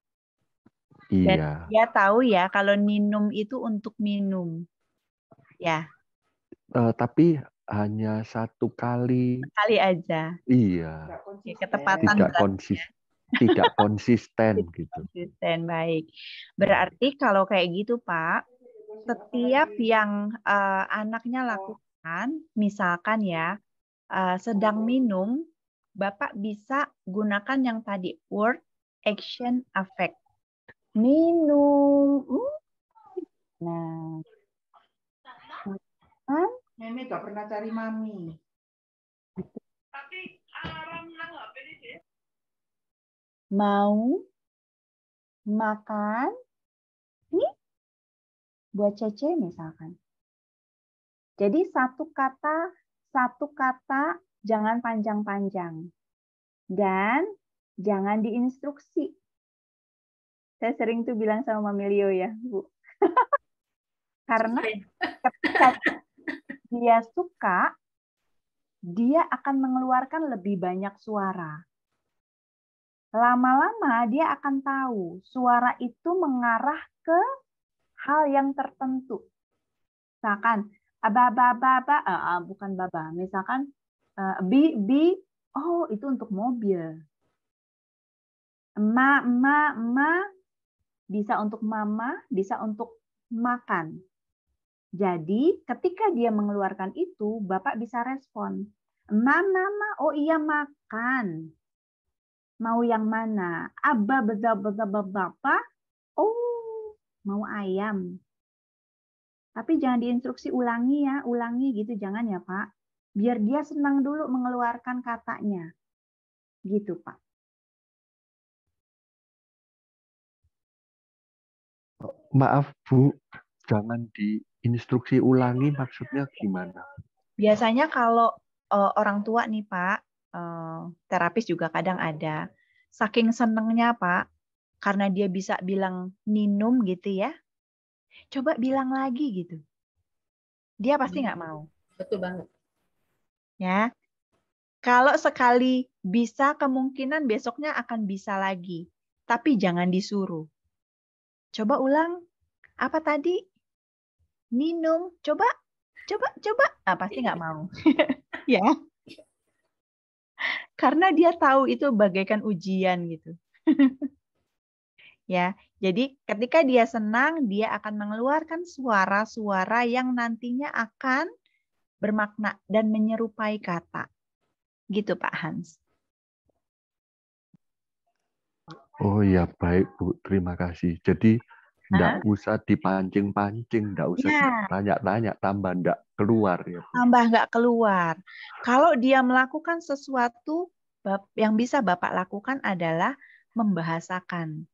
Iya. Dan dia tahu ya kalau ninum itu untuk minum. Ya. Tapi hanya satu kali. Sekali aja. Iya. Ketepatan tidak konsisten gitu. Konsisten, baik. Berarti kalau kayak gitu, Pak, setiap yang anaknya lakukan, misalkan ya, sedang minum, Bapak bisa gunakan yang tadi, word, action, affect. Minum. Nah. Mimi gak pernah cari mami. Mau makan. Nih, buat Cece misalkan. Jadi satu kata jangan panjang-panjang. Dan jangan diinstruksi. Saya sering tuh bilang sama Mami Leo ya, Bu. Karena ketika dia suka, dia akan mengeluarkan lebih banyak suara. Lama-lama dia akan tahu suara itu mengarah ke hal yang tertentu. Misalkan, bukan baba. Misalkan, bi, oh itu untuk mobil. Ma, bisa untuk mama, bisa untuk makan. Jadi ketika dia mengeluarkan itu, Bapak bisa respon. Mama, oh iya makan. Mau yang mana? Bapak, oh mau ayam. Tapi jangan diinstruksi ulangi ya, ulangi gitu, jangan ya Pak. Biar dia senang dulu mengeluarkan katanya. Gitu Pak. Maaf Bu, jangan diinstruksi ulangi, maksudnya gimana? Biasanya kalau orang tua nih Pak, terapis juga kadang ada. Saking senengnya Pak, karena dia bisa bilang minum gitu ya, coba bilang lagi gitu. Dia pasti nggak mau. Betul banget. Ya, kalau sekali bisa, kemungkinan besoknya akan bisa lagi. Tapi jangan disuruh. Coba ulang. Apa tadi? Minum. Coba. Ah, pasti nggak mau. Ya. Karena dia tahu itu bagaikan ujian gitu. Ya, jadi ketika dia senang, dia akan mengeluarkan suara-suara yang nantinya akan bermakna dan menyerupai kata. Gitu Pak Hans. Oh ya, baik Bu, terima kasih. Jadi enggak usah dipancing-pancing, enggak usah ditanya-tanya, tambah enggak keluar ya Bu. Tambah enggak keluar. Kalau dia melakukan sesuatu, yang bisa Bapak lakukan adalah membahasakan.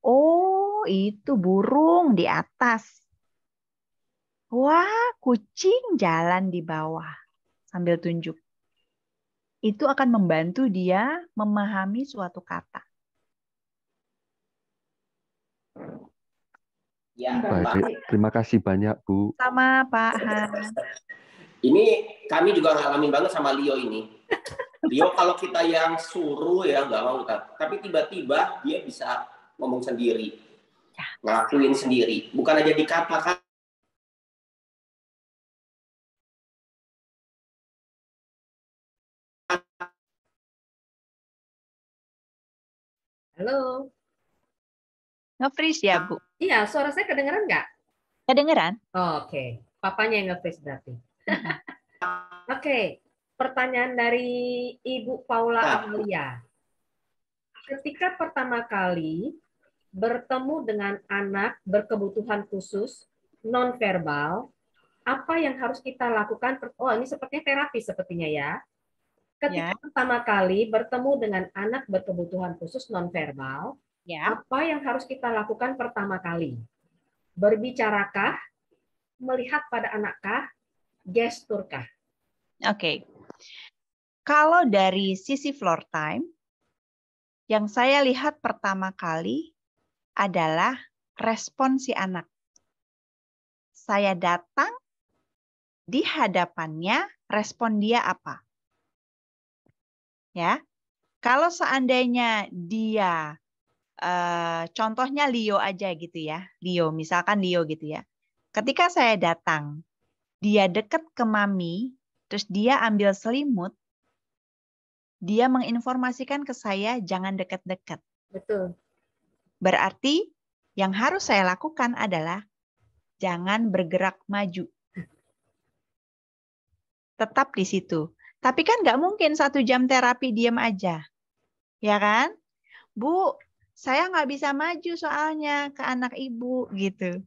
Oh, Oh, itu burung di atas. Wah, kucing jalan di bawah. Sambil tunjuk. Itu akan membantu dia memahami suatu kata. Ya, Baik, terima kasih banyak, Bu. Sama Pak Han. Ini kami juga ngalamin banget sama Leo ini. Leo kalau kita yang suruh ya nggak mau, tapi tiba-tiba dia bisa ngomong sendiri, ngakuin sendiri, bukan aja dikatakan. Halo. Nge-freeze ya, Bu? Iya, suara saya kedengeran nggak? Kedengeran? Oh, oke. Papanya yang nge-freeze berarti. Oke. Pertanyaan dari Ibu Paula Amalia. Ketika pertama kali bertemu dengan anak berkebutuhan khusus nonverbal, apa yang harus kita lakukan? Oh, ini sepertinya terapi sepertinya ya. Ketika pertama kali bertemu dengan anak berkebutuhan khusus nonverbal, apa yang harus kita lakukan pertama kali? Berbicarakah? Melihat pada anakkah? Gesturkah? Oke. Kalau dari sisi floor time, yang saya lihat pertama kali adalah respon si anak. Saya datang, di hadapannya, respon dia apa? Ya, kalau seandainya dia, contohnya Leo aja gitu ya, Leo, misalkan Leo gitu ya. Ketika saya datang, dia deket ke mami, terus dia ambil selimut, dia menginformasikan ke saya jangan deket-deket. Betul. Berarti yang harus saya lakukan adalah jangan bergerak maju. Tetap di situ. Tapi kan nggak mungkin 1 jam terapi diam aja. Ya kan? Bu, saya nggak bisa maju soalnya ke anak ibu gitu.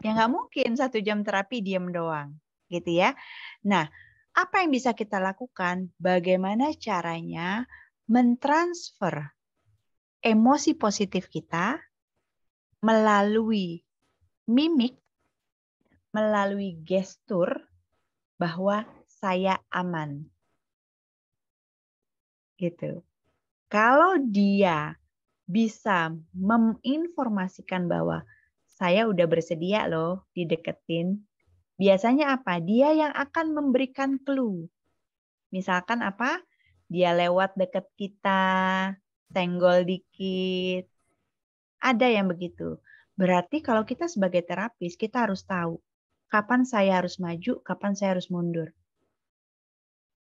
Ya nggak mungkin 1 jam terapi diam doang. Gitu ya. Nah, apa yang bisa kita lakukan? Bagaimana caranya mentransfer emosi positif kita melalui mimik, melalui gestur bahwa saya aman. Gitu. Kalau dia bisa menginformasikan bahwa saya udah bersedia loh dideketin, biasanya apa? Dia yang akan memberikan clue. Misalkan apa? Dia lewat deket kita, senggol dikit. Ada yang begitu. Berarti kalau kita sebagai terapis, kita harus tahu kapan saya harus maju, kapan saya harus mundur.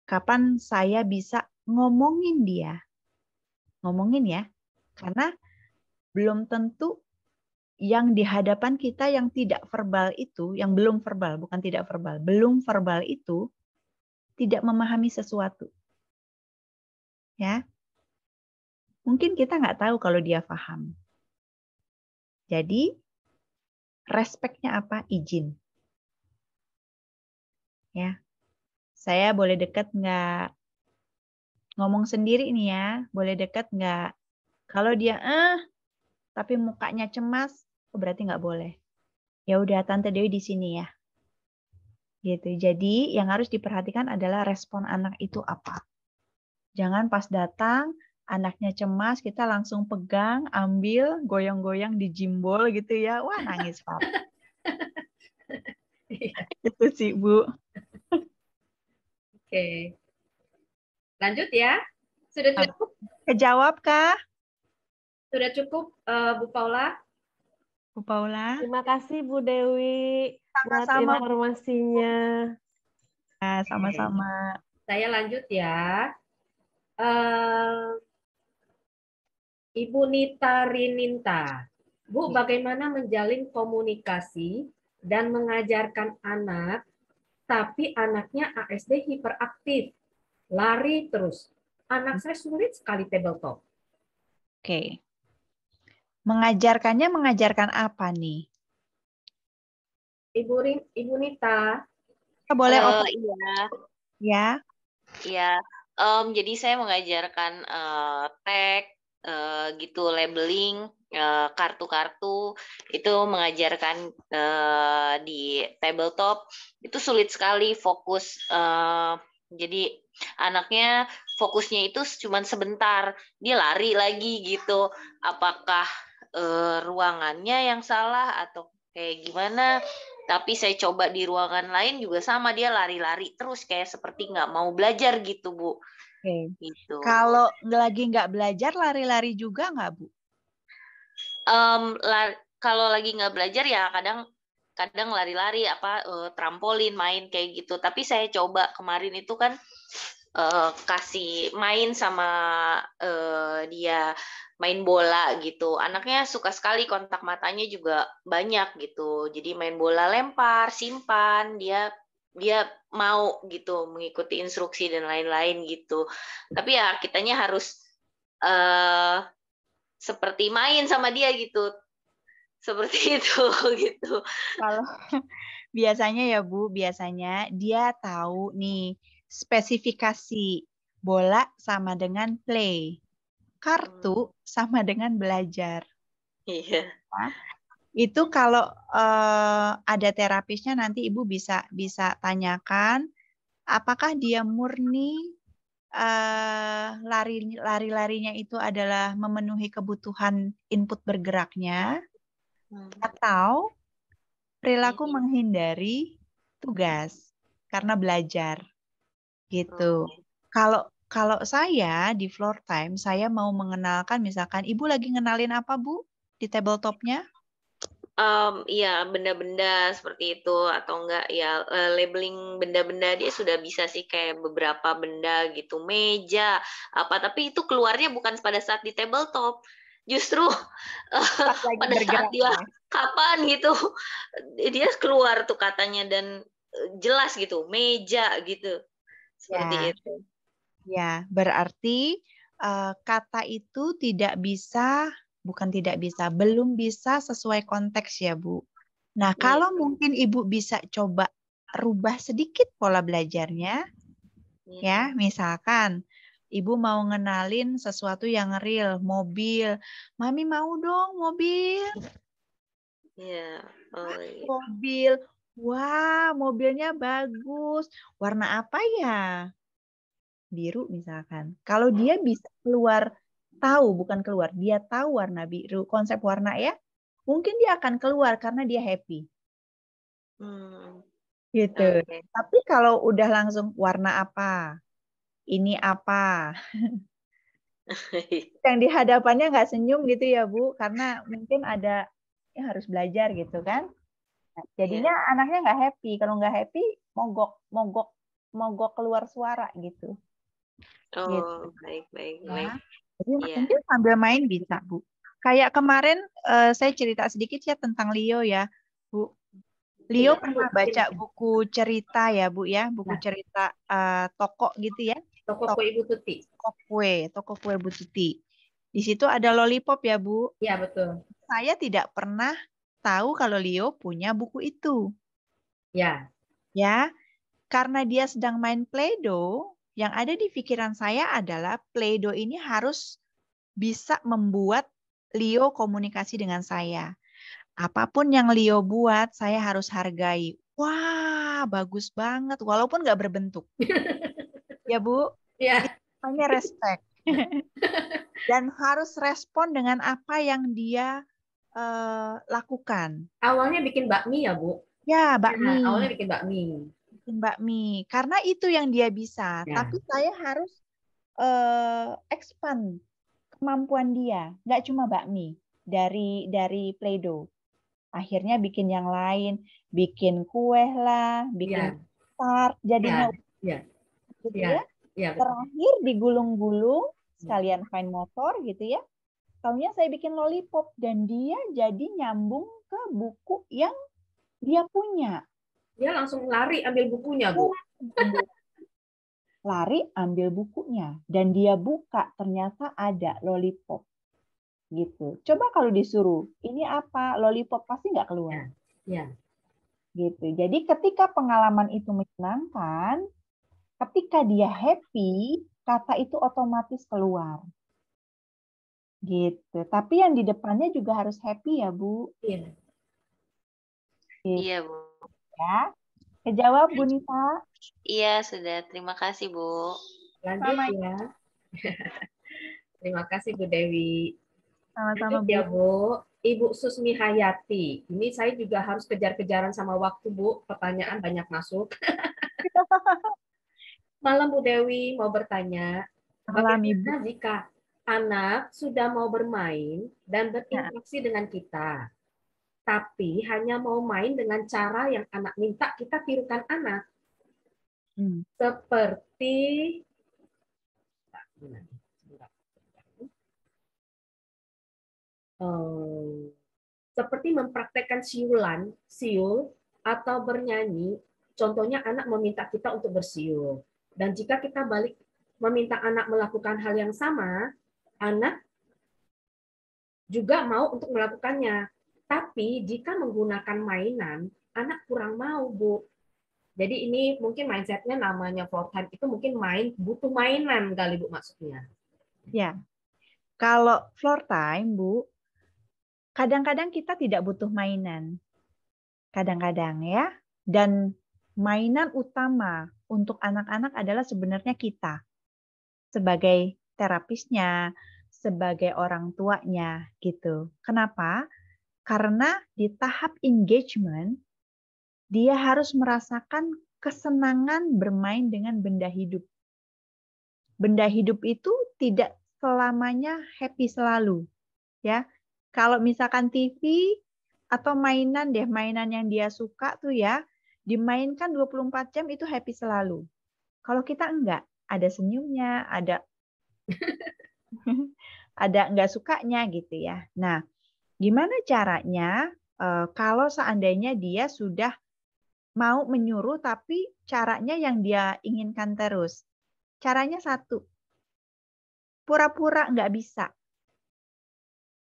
Kapan saya bisa ngomongin dia. Ngomongin ya. Karena belum tentu yang di hadapan kita yang tidak verbal itu, yang belum verbal, bukan tidak verbal, belum verbal itu tidak memahami sesuatu. Ya. Mungkin kita nggak tahu kalau dia paham. Jadi, respeknya apa? Izin. Ya. Saya boleh dekat nggak? Ngomong sendiri nih ya, boleh dekat nggak? Kalau dia tapi mukanya cemas, berarti nggak boleh. Ya udah, Tante Dewi di sini ya. Gitu. Jadi yang harus diperhatikan adalah respon anak itu apa. Jangan pas datang, anaknya cemas, kita langsung pegang, ambil, goyang-goyang di jimbol gitu ya. Wah, nangis Pak. Itu sih, Bu. Oke. Lanjut ya. Sudah cukup? Kejawab kah? Sudah cukup, Bu Paula? Bu Paula. Terima kasih Bu Dewi buat Sama-sama. informasinya. Sama-sama. Saya lanjut ya. Ibu Nita Rininta. Bu, bagaimana menjalin komunikasi dan mengajarkan anak, tapi anaknya ASD hiperaktif, lari terus. Anak saya sulit sekali tabletop. Oke. Mengajarkannya mengajarkan apa nih? Ibu Nita. Boleh Iya. Ya. Iya. Jadi saya mengajarkan tag, gitu, labeling, kartu-kartu itu mengajarkan di tabletop itu sulit sekali fokus. Jadi anaknya fokusnya itu cuma sebentar, dia lari lagi gitu. Apakah ruangannya yang salah atau kayak gimana? Tapi saya coba di ruangan lain juga sama, dia lari-lari terus kayak seperti nggak mau belajar gitu, Bu. Oke. Gitu. Kalau lagi nggak belajar, lari-lari juga nggak, Bu? Kalau lagi nggak belajar ya kadang lari-lari trampolin main kayak gitu. Tapi saya coba kemarin itu kan kasih main sama dia main bola gitu. Anaknya suka sekali, kontak matanya juga banyak gitu. Jadi main bola lempar, simpan, dia mau gitu mengikuti instruksi dan lain-lain gitu. Tapi ya kitanya harus seperti main sama dia gitu. Seperti itu gitu. Kalau biasanya ya Bu, biasanya dia tahu nih spesifikasi bola sama dengan play. Kartu sama dengan belajar. Iya. Nah, itu kalau ada terapisnya nanti Ibu bisa tanyakan apakah dia murni lari-larinya itu adalah memenuhi kebutuhan input bergeraknya atau perilaku menghindari tugas karena belajar gitu. Kalau saya di floor time, saya mau mengenalkan misalkan Ibu lagi ngenalin apa Bu di tabletopnya? Iya, benda-benda seperti itu atau enggak ya labeling benda-benda dia sudah bisa sih, kayak beberapa benda gitu, meja apa, tapi itu keluarnya bukan pada saat di tabletop. Justru pada saat dia kapan gitu dia keluar tuh katanya dan jelas gitu, meja gitu. Seperti itu. Ya, berarti kata itu belum bisa sesuai konteks ya, Bu. Nah, kalau mungkin Ibu bisa coba rubah sedikit pola belajarnya, ya, misalkan Ibu mau ngenalin sesuatu yang real, mobil. Mami mau dong mobil. Iya. Mobil. Wah, mobilnya bagus. Warna apa ya? Biru misalkan. Kalau dia bisa dia tahu warna biru, konsep warna ya, mungkin dia akan keluar karena dia happy. Gitu. Okay. Tapi kalau udah langsung warna apa, ini apa, yang di hadapannya nggak senyum gitu ya Bu, karena mungkin ada harus belajar gitu kan. Jadinya anaknya nggak happy. Kalau nggak happy, mogok keluar suara gitu. Oh, baik. Ya. Jadi mungkin sambil main bisa, Bu. Kayak kemarin saya cerita sedikit ya tentang Leo ya, Bu. Leo pernah baca buku cerita ya, Bu ya, buku cerita toko gitu ya. Toko kue Ibu Tuti. Toko kue Bu Tuti. Di situ ada lollipop ya, Bu. Iya, betul. Saya tidak pernah tahu kalau Leo punya buku itu. Ya. Ya, karena dia sedang main Play-Doh, yang ada di pikiran saya adalah Play-Doh ini harus bisa membuat Leo komunikasi dengan saya. Apapun yang Leo buat, saya harus hargai. Wah, bagus banget, walaupun nggak berbentuk. Ya, Bu? Iya. Hanya respect. Dan harus respon dengan apa yang dia lakukan. Awalnya bikin bakmi ya, Bu? Ya, bakmi. Ya, awalnya bikin bakmi. Bakmi, karena itu yang dia bisa. Ya. Tapi saya harus expand kemampuan dia, nggak cuma bakmi dari Play-Doh. Akhirnya bikin yang lain, bikin kue lah, bikin tart, jadinya gitu ya. Terakhir digulung-gulung sekalian fine motor gitu ya. Taunya saya bikin lollipop dan dia jadi nyambung ke buku yang dia punya. Dia langsung lari ambil bukunya, Bu. Lari ambil bukunya dan dia buka ternyata ada lollipop. Gitu. Coba kalau disuruh, ini apa? Lollipop pasti nggak keluar. Ya. Gitu. Jadi ketika pengalaman itu menyenangkan, ketika dia happy, kata itu otomatis keluar. Gitu. Tapi yang di depannya juga harus happy ya, Bu. Iya. Gitu. Iya, Bu. Ya. Kejawab, Bu Nisa? Iya, sudah. Terima kasih, Bu. Lanjut Sama. ya. Terima kasih Bu Dewi. Sama-sama, Lanjut Bu. ya Bu. Ibu Susmi Hayati. Ini saya juga harus kejar-kejaran sama waktu Bu. Pertanyaan banyak masuk. Malam Bu Dewi mau bertanya. Malam, Ibu. Bagaimana jika anak sudah mau bermain dan berinteraksi dengan kita, tapi hanya mau main dengan cara yang anak minta kita tirukan anak? Seperti seperti mempraktekkan siul, atau bernyanyi. Contohnya anak meminta kita untuk bersiul. Dan jika kita balik meminta anak melakukan hal yang sama, anak juga mau untuk melakukannya. Tapi jika menggunakan mainan, anak kurang mau, Bu. Jadi ini mungkin mindsetnya namanya floor time itu mungkin butuh mainan kali Bu maksudnya. Ya, kalau floor time, Bu, kadang-kadang kita tidak butuh mainan. Kadang-kadang ya. Dan mainan utama untuk anak-anak adalah sebenarnya kita. Sebagai terapisnya, sebagai orang tuanya gitu. Kenapa? Karena di tahap engagement, dia harus merasakan kesenangan bermain dengan benda hidup. Benda hidup itu tidak selamanya happy selalu. Ya, kalau misalkan TV atau mainan yang dia suka tuh ya, dimainkan 24 jam itu happy selalu. Kalau kita enggak, ada senyumnya, ada enggak sukanya gitu ya. Nah, gimana caranya kalau seandainya dia sudah mau menyuruh tapi caranya yang dia inginkan terus? Caranya satu, pura-pura enggak bisa.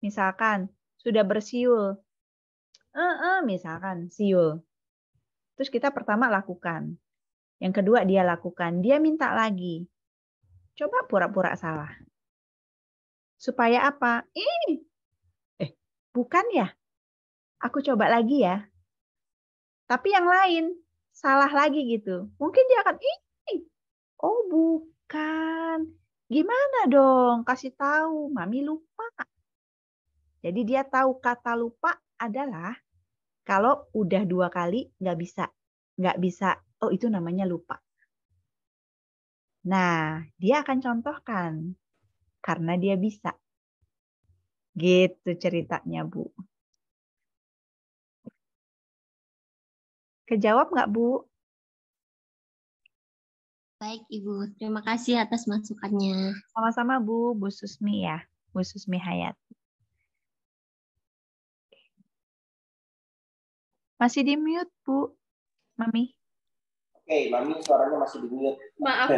Misalkan sudah bersiul, misalkan siul. Terus kita pertama lakukan. Yang kedua dia lakukan. Dia minta lagi. Coba pura-pura salah. Supaya apa? Bukan ya? Aku coba lagi ya. Tapi yang lain salah lagi gitu. Mungkin dia akan, oh bukan. Gimana dong? Kasih tahu. Mami lupa. Jadi dia tahu kata lupa adalah kalau udah 2 kali nggak bisa. Oh itu namanya lupa. Nah, dia akan contohkan karena dia bisa. Gitu ceritanya, Bu. Kejawab nggak, Bu? Baik, Ibu. Terima kasih atas masukannya. Sama-sama, Bu. Bu Susmi ya. Bu Susmi Hayati. Masih di mute, Bu. Mami. Oke, Mami suaranya masih di mute. Maaf.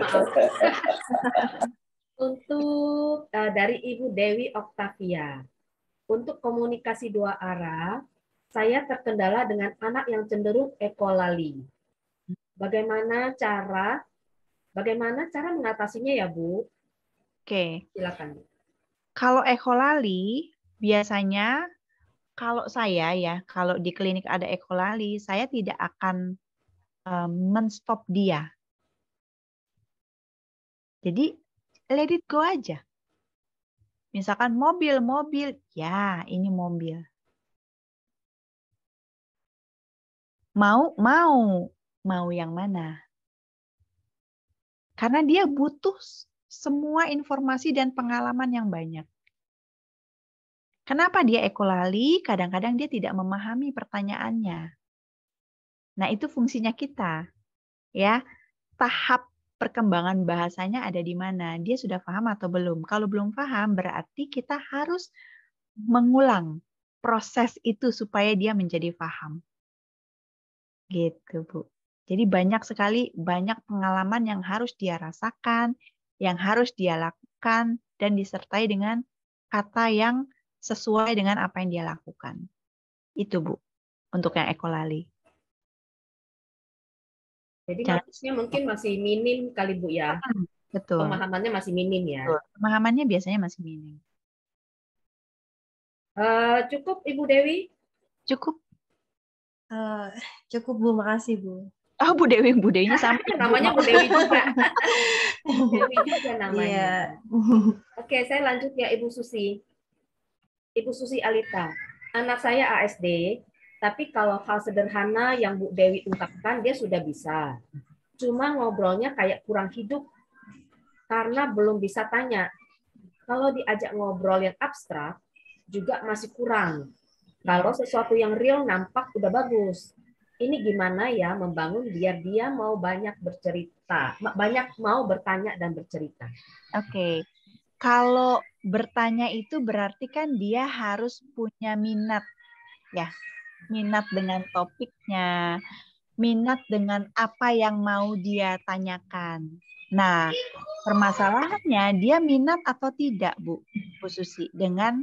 Untuk dari Ibu Dewi Oktavia. Untuk komunikasi 2 arah, saya terkendala dengan anak yang cenderung ekolali. Bagaimana cara mengatasinya ya, Bu? Oke. Silakan. Kalau ekolali, biasanya kalau saya ya, kalau di klinik ada ekolali, saya tidak akan men-stop dia. Jadi, let it go aja. Misalkan mobil, ya ini mobil. Mau yang mana? Karena dia butuh semua informasi dan pengalaman yang banyak. Kenapa dia ekolali? Kadang-kadang dia tidak memahami pertanyaannya. Nah, itu fungsinya kita. Ya, tahap perkembangan bahasanya ada di mana? Dia sudah paham atau belum? Kalau belum paham, berarti kita harus mengulang proses itu supaya dia menjadi paham. Gitu, Bu. Jadi banyak pengalaman yang harus dia rasakan, yang harus dia lakukan, dan disertai dengan kata yang sesuai dengan apa yang dia lakukan. Itu, Bu, untuk yang ekolali. Jadi maksudnya mungkin masih minim kali Bu ya. Betul. Pemahamannya masih minim ya. Betul. Pemahamannya biasanya masih minim. Cukup Ibu Dewi? Cukup. Cukup Bu, makasih Bu. Oh, Bu Dewinya sama. Namanya Bu Dewi juga. Bu Dewi juga namanya. Iya. Oke, saya lanjut ya Ibu Susi. Ibu Susi Alita. Anak saya ASD, tapi kalau hal sederhana yang Bu Dewi ungkapkan dia sudah bisa. Cuma ngobrolnya kayak kurang hidup karena belum bisa tanya. Kalau diajak ngobrol yang abstrak juga masih kurang. Kalau sesuatu yang real nampak udah bagus. Ini gimana ya membangun biar dia mau banyak bercerita, banyak mau bertanya dan bercerita. Oke. Kalau bertanya itu berarti kan dia harus punya minat, ya. Minat dengan topiknya, minat dengan apa yang mau dia tanyakan. Nah, permasalahannya dia minat atau tidak, Bu Susi, dengan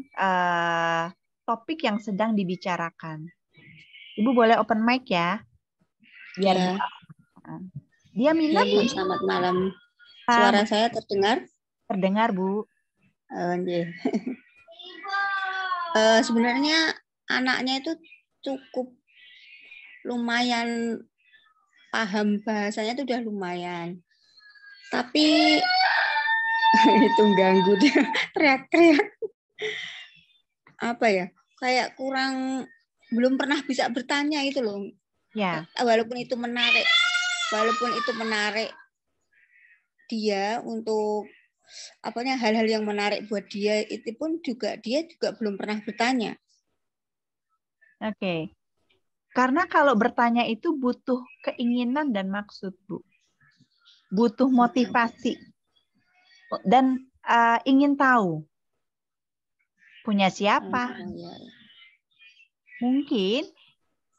topik yang sedang dibicarakan. Ibu boleh open mic ya? Biar Ya. dia minat. Ya, Bu, selamat malam. Suara saya terdengar? Terdengar, Bu. Sebenarnya anaknya itu cukup lumayan paham bahasanya itu udah lumayan. Tapi itu ganggu dia teriak-teriak. Apa ya? Kayak kurang, belum pernah bisa bertanya itu loh. Ya. Walaupun itu menarik dia untuk hal-hal yang menarik buat dia, itu pun dia juga belum pernah bertanya. Oke. Karena kalau bertanya itu butuh keinginan dan maksud, Bu. Butuh motivasi. Dan ingin tahu. Punya siapa? Mungkin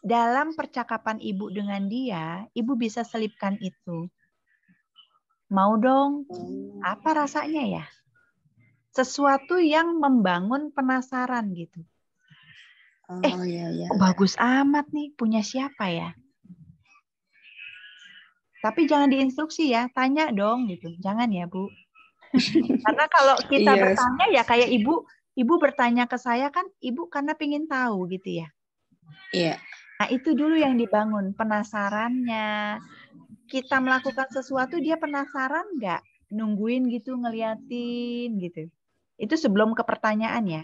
dalam percakapan Ibu dengan dia, Ibu bisa selipkan itu. Mau dong, apa rasanya ya? Sesuatu yang membangun penasaran gitu. Kok bagus amat nih, punya siapa ya? Tapi jangan diinstruksi ya, tanya dong gitu. Jangan ya, Bu. Karena kalau kita bertanya ya kayak Ibu bertanya ke saya kan, Ibu karena pengen tahu gitu ya. Iya. Nah, itu dulu yang dibangun, penasarannya. Kita melakukan sesuatu, dia penasaran nggak? Nungguin gitu, ngeliatin gitu. Itu sebelum ke pertanyaan ya.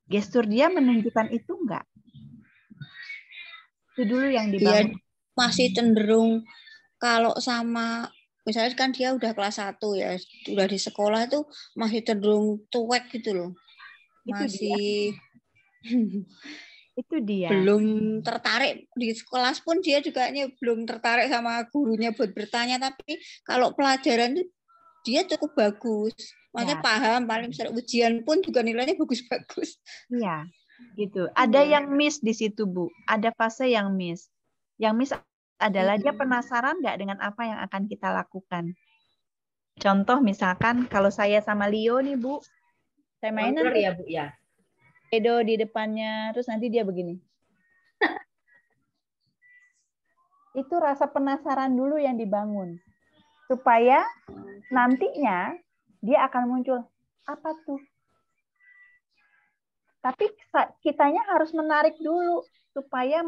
Gestur dia menunjukkan itu nggak? Itu dulu yang dibangun. Dia masih cenderung kalau sama, misalnya kan dia udah kelas 1 ya, udah di sekolah itu masih cenderung cuek gitu loh. Masih itu dia. Belum tertarik di kelas pun dia juga belum tertarik sama gurunya buat bertanya, tapi kalau pelajaran itu dia cukup bagus. Maksudnya paham, paling besar ujian pun juga nilainya bagus-bagus. Iya, gitu. Ada yang miss di situ, Bu. Ada fase yang miss. Yang miss adalah dia penasaran nggak dengan apa yang akan kita lakukan. Contoh misalkan kalau saya sama Leo nih, Bu. Saya mainan ya, Bu ya. Edo di depannya, terus nanti dia begini. Itu rasa penasaran dulu yang dibangun. Supaya nantinya dia akan muncul, apa tuh? Tapi kitanya harus menarik dulu supaya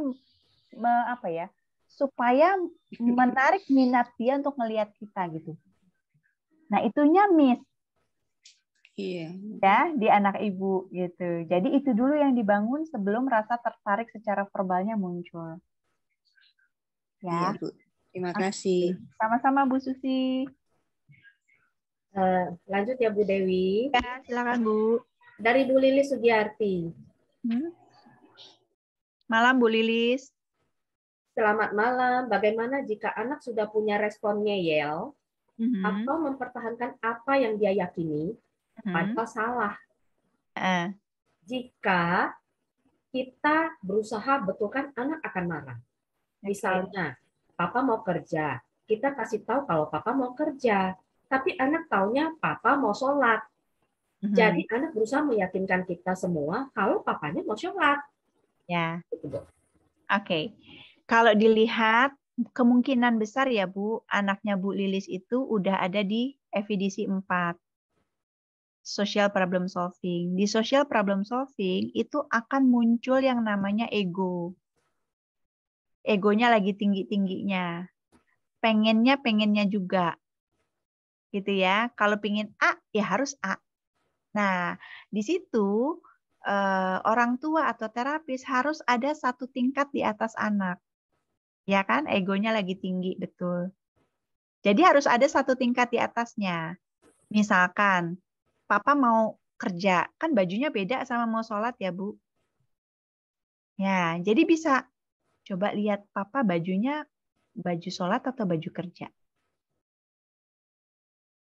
supaya menarik minat dia untuk ngelihat kita gitu. Nah, itunya miss. Iya. Ya, di anak Ibu gitu. Jadi itu dulu yang dibangun sebelum rasa tertarik secara verbalnya muncul. Ya. Iya, Bu. Terima kasih. Sama-sama, Bu Susi. Lanjut ya, Bu Dewi. Ya, silakan, Bu. Dari Bu Lilis Sugiarti. Malam, Bu Lilis. Selamat malam. Bagaimana jika anak sudah punya respon ngeyel atau mempertahankan apa yang dia yakini, padahal salah? Jika kita berusaha betulkan, anak akan marah. Misalnya, papa mau kerja. Kita kasih tahu kalau papa mau kerja. Tapi anak taunya papa mau sholat. Jadi anak berusaha meyakinkan kita semua kalau papanya mau sholat. Ya. Oke. Kalau dilihat, kemungkinan besar ya Bu, anaknya Bu Lilis itu udah ada di FEDC 4. social problem solving. Di social problem solving itu akan muncul yang namanya ego. Egonya lagi tinggi-tingginya. Pengennya juga. Gitu ya. Kalau pengen A, ya harus A. Nah, di situ orang tua atau terapis harus ada satu tingkat di atas anak. Ya kan? Egonya lagi tinggi, betul. Jadi harus ada satu tingkat di atasnya. Misalkan, Papa mau kerja, kan bajunya beda sama mau sholat ya, Bu? Ya, jadi bisa coba lihat Papa bajunya baju sholat atau baju kerja.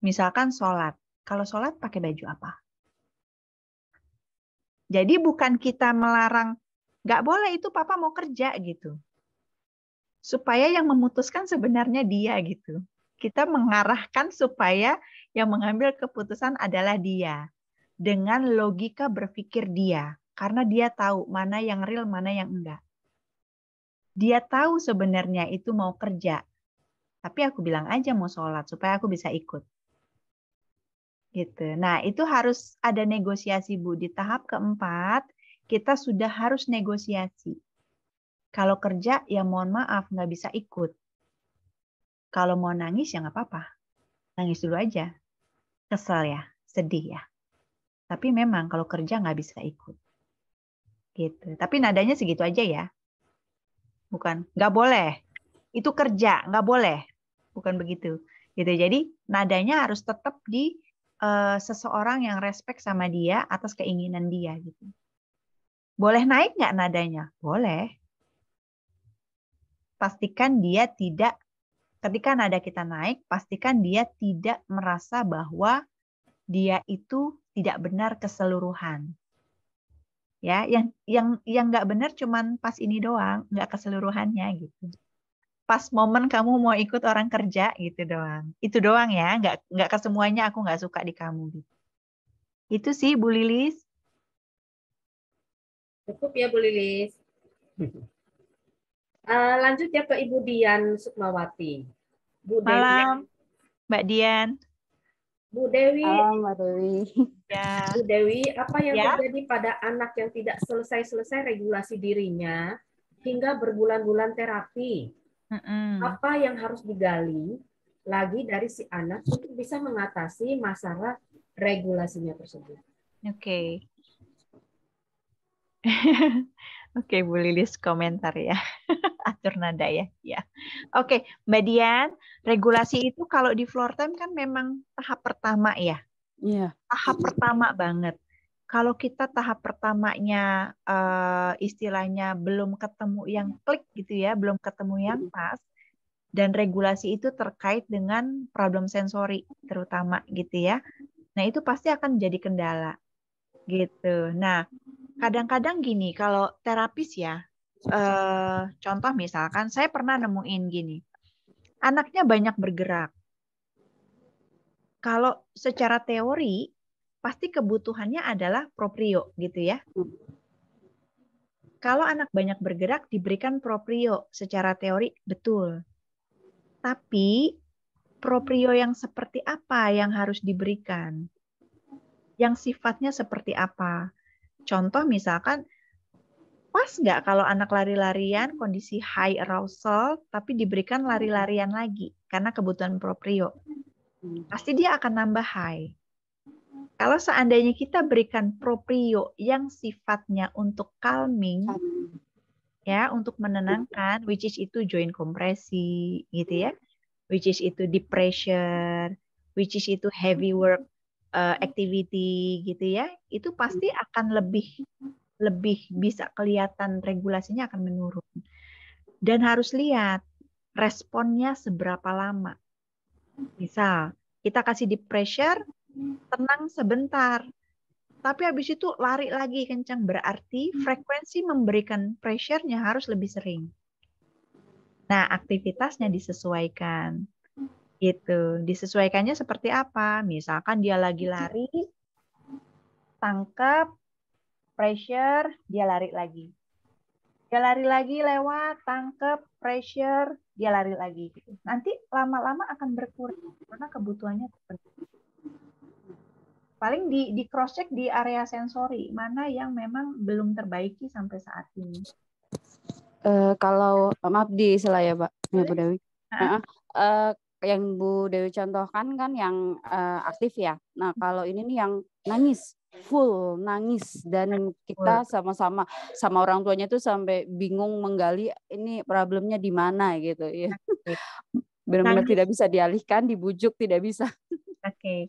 Misalkan sholat. Kalau sholat pakai baju apa? Jadi bukan kita melarang, nggak boleh itu Papa mau kerja gitu. Supaya yang memutuskan sebenarnya dia gitu. Kita mengarahkan supaya yang mengambil keputusan adalah dia. Dengan logika berpikir dia. Karena dia tahu mana yang real, mana yang enggak. Dia tahu sebenarnya itu mau kerja. Tapi aku bilang aja mau sholat supaya aku bisa ikut. Gitu. Nah, itu harus ada negosiasi, Bu. Di tahap keempat, kita sudah harus negosiasi. Kalau kerja, ya mohon maaf, nggak bisa ikut. Kalau mau nangis, ya nggak apa-apa. Nangis dulu aja. Kesel ya, sedih ya. Tapi memang kalau kerja nggak bisa ikut. Gitu. Tapi nadanya segitu aja ya. Bukan, nggak boleh. Itu kerja, nggak boleh. Bukan begitu. Gitu. Jadi nadanya harus tetap di seseorang yang respect sama dia atas keinginan dia. Gitu. Boleh naik nggak nadanya? Boleh. Pastikan dia tidak, ketika nada kita naik, pastikan dia tidak merasa bahwa dia itu tidak benar keseluruhan. Ya, yang nggak benar cuman pas ini doang, nggak keseluruhannya gitu. Pas momen kamu mau ikut orang kerja gitu doang. Itu doang ya, nggak kesemuanya aku nggak suka di kamu gitu. Itu sih Bu Lilis. Cukup ya Bu Lilis. Lanjut ya ke Ibu Dian Sukmawati. Bu Malam, Mbak Dian. Bu Dewi. Halo Mbak Dewi. Ya. Bu Dewi, apa yang Ya. terjadi pada anak yang tidak selesai-selesai regulasi dirinya hingga berbulan-bulan terapi? Apa yang harus digali lagi dari si anak untuk bisa mengatasi masalah regulasinya tersebut? Oke. Oke, Bu Lilis komentar ya. Atur nada ya. Ya. Oke, Mbak Dian, regulasi itu kalau di floor time kan memang tahap pertama ya. Iya. Tahap pertama banget. Kalau kita tahap pertamanya istilahnya belum ketemu yang klik gitu ya, belum ketemu yang pas, dan regulasi itu terkait dengan problem sensori terutama gitu ya. Nah, itu pasti akan jadi kendala. Gitu. Nah, kadang-kadang gini, kalau terapis ya, contoh misalkan saya pernah nemuin gini, anaknya banyak bergerak. Kalau secara teori, pasti kebutuhannya adalah proprio gitu ya. Kalau anak banyak bergerak, diberikan proprio secara teori, betul. Tapi proprio yang seperti apa yang harus diberikan? Yang sifatnya seperti apa? Contoh misalkan, pas nggak kalau anak lari-larian kondisi high arousal tapi diberikan lari-larian lagi karena kebutuhan proprio. Pasti dia akan nambah high. Kalau seandainya kita berikan proprio yang sifatnya untuk calming, ya untuk menenangkan, which is itu joint kompresi, gitu ya, which is itu deep pressure, which is itu heavy work activity, gitu ya, itu pasti akan lebih bisa kelihatan regulasinya akan menurun. Dan harus lihat responnya seberapa lama. Misal, kita kasih deep pressure, tenang sebentar. Tapi habis itu lari lagi kencang. Berarti frekuensi memberikan pressure-nya harus lebih sering. Nah, aktivitasnya disesuaikan. Gitu. Disesuaikannya seperti apa? Misalkan dia lagi lari, tangkap, pressure, dia lari lagi. Dia lari lagi lewat, tangkap, pressure, dia lari lagi. Nanti lama-lama akan berkurang karena kebutuhannya terpenuhi. Paling di cross check di area sensori mana yang memang belum terbaiki sampai saat ini. Kalau maaf di sela ya, Pak, ya, Bu Dewi. Hah? Yang Bu Dewi contohkan kan yang aktif ya. Nah, kalau ini nih yang nangis, full nangis, dan kita sama-sama sama orang tuanya tuh sampai bingung menggali ini problemnya di mana gitu ya. Benar-benar Nangis. tidak bisa dialihkan, dibujuk tidak bisa. Oke.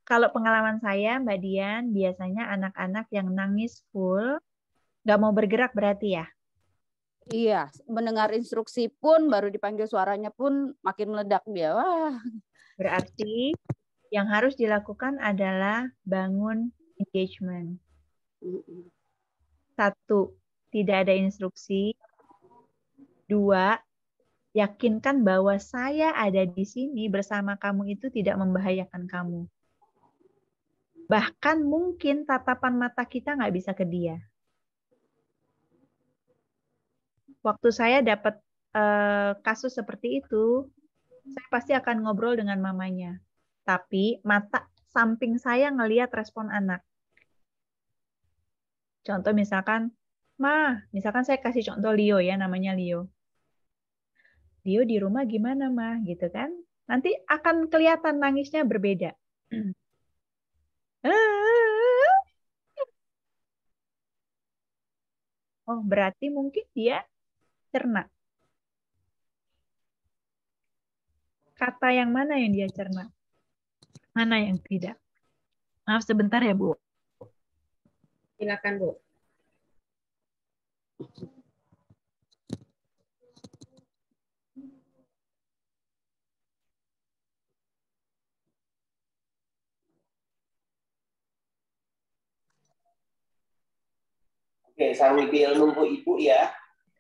Kalau pengalaman saya, Mbak Dian, biasanya anak-anak yang nangis full, nggak mau bergerak berarti ya? Iya, mendengar instruksi pun, baru dipanggil suaranya pun makin meledak dia. Wah. Berarti yang harus dilakukan adalah bangun engagement. 1, tidak ada instruksi. 2, yakinkan bahwa saya ada di sini bersama kamu itu tidak membahayakan kamu. Bahkan mungkin tatapan mata kita nggak bisa ke dia. Waktu saya dapat kasus seperti itu, saya pasti akan ngobrol dengan mamanya. Tapi mata samping saya ngelihat respon anak. Contoh misalkan, misalkan saya kasih contoh Leo ya, namanya Leo. Leo di rumah gimana, Ma? Gitu kan. Nanti akan kelihatan nangisnya berbeda. Oh, berarti mungkin dia cerna. Kata yang mana yang dia cerna? Mana yang tidak? Maaf sebentar ya, Bu. Silakan, Bu. Oke, sambil nunggu Ibu ya,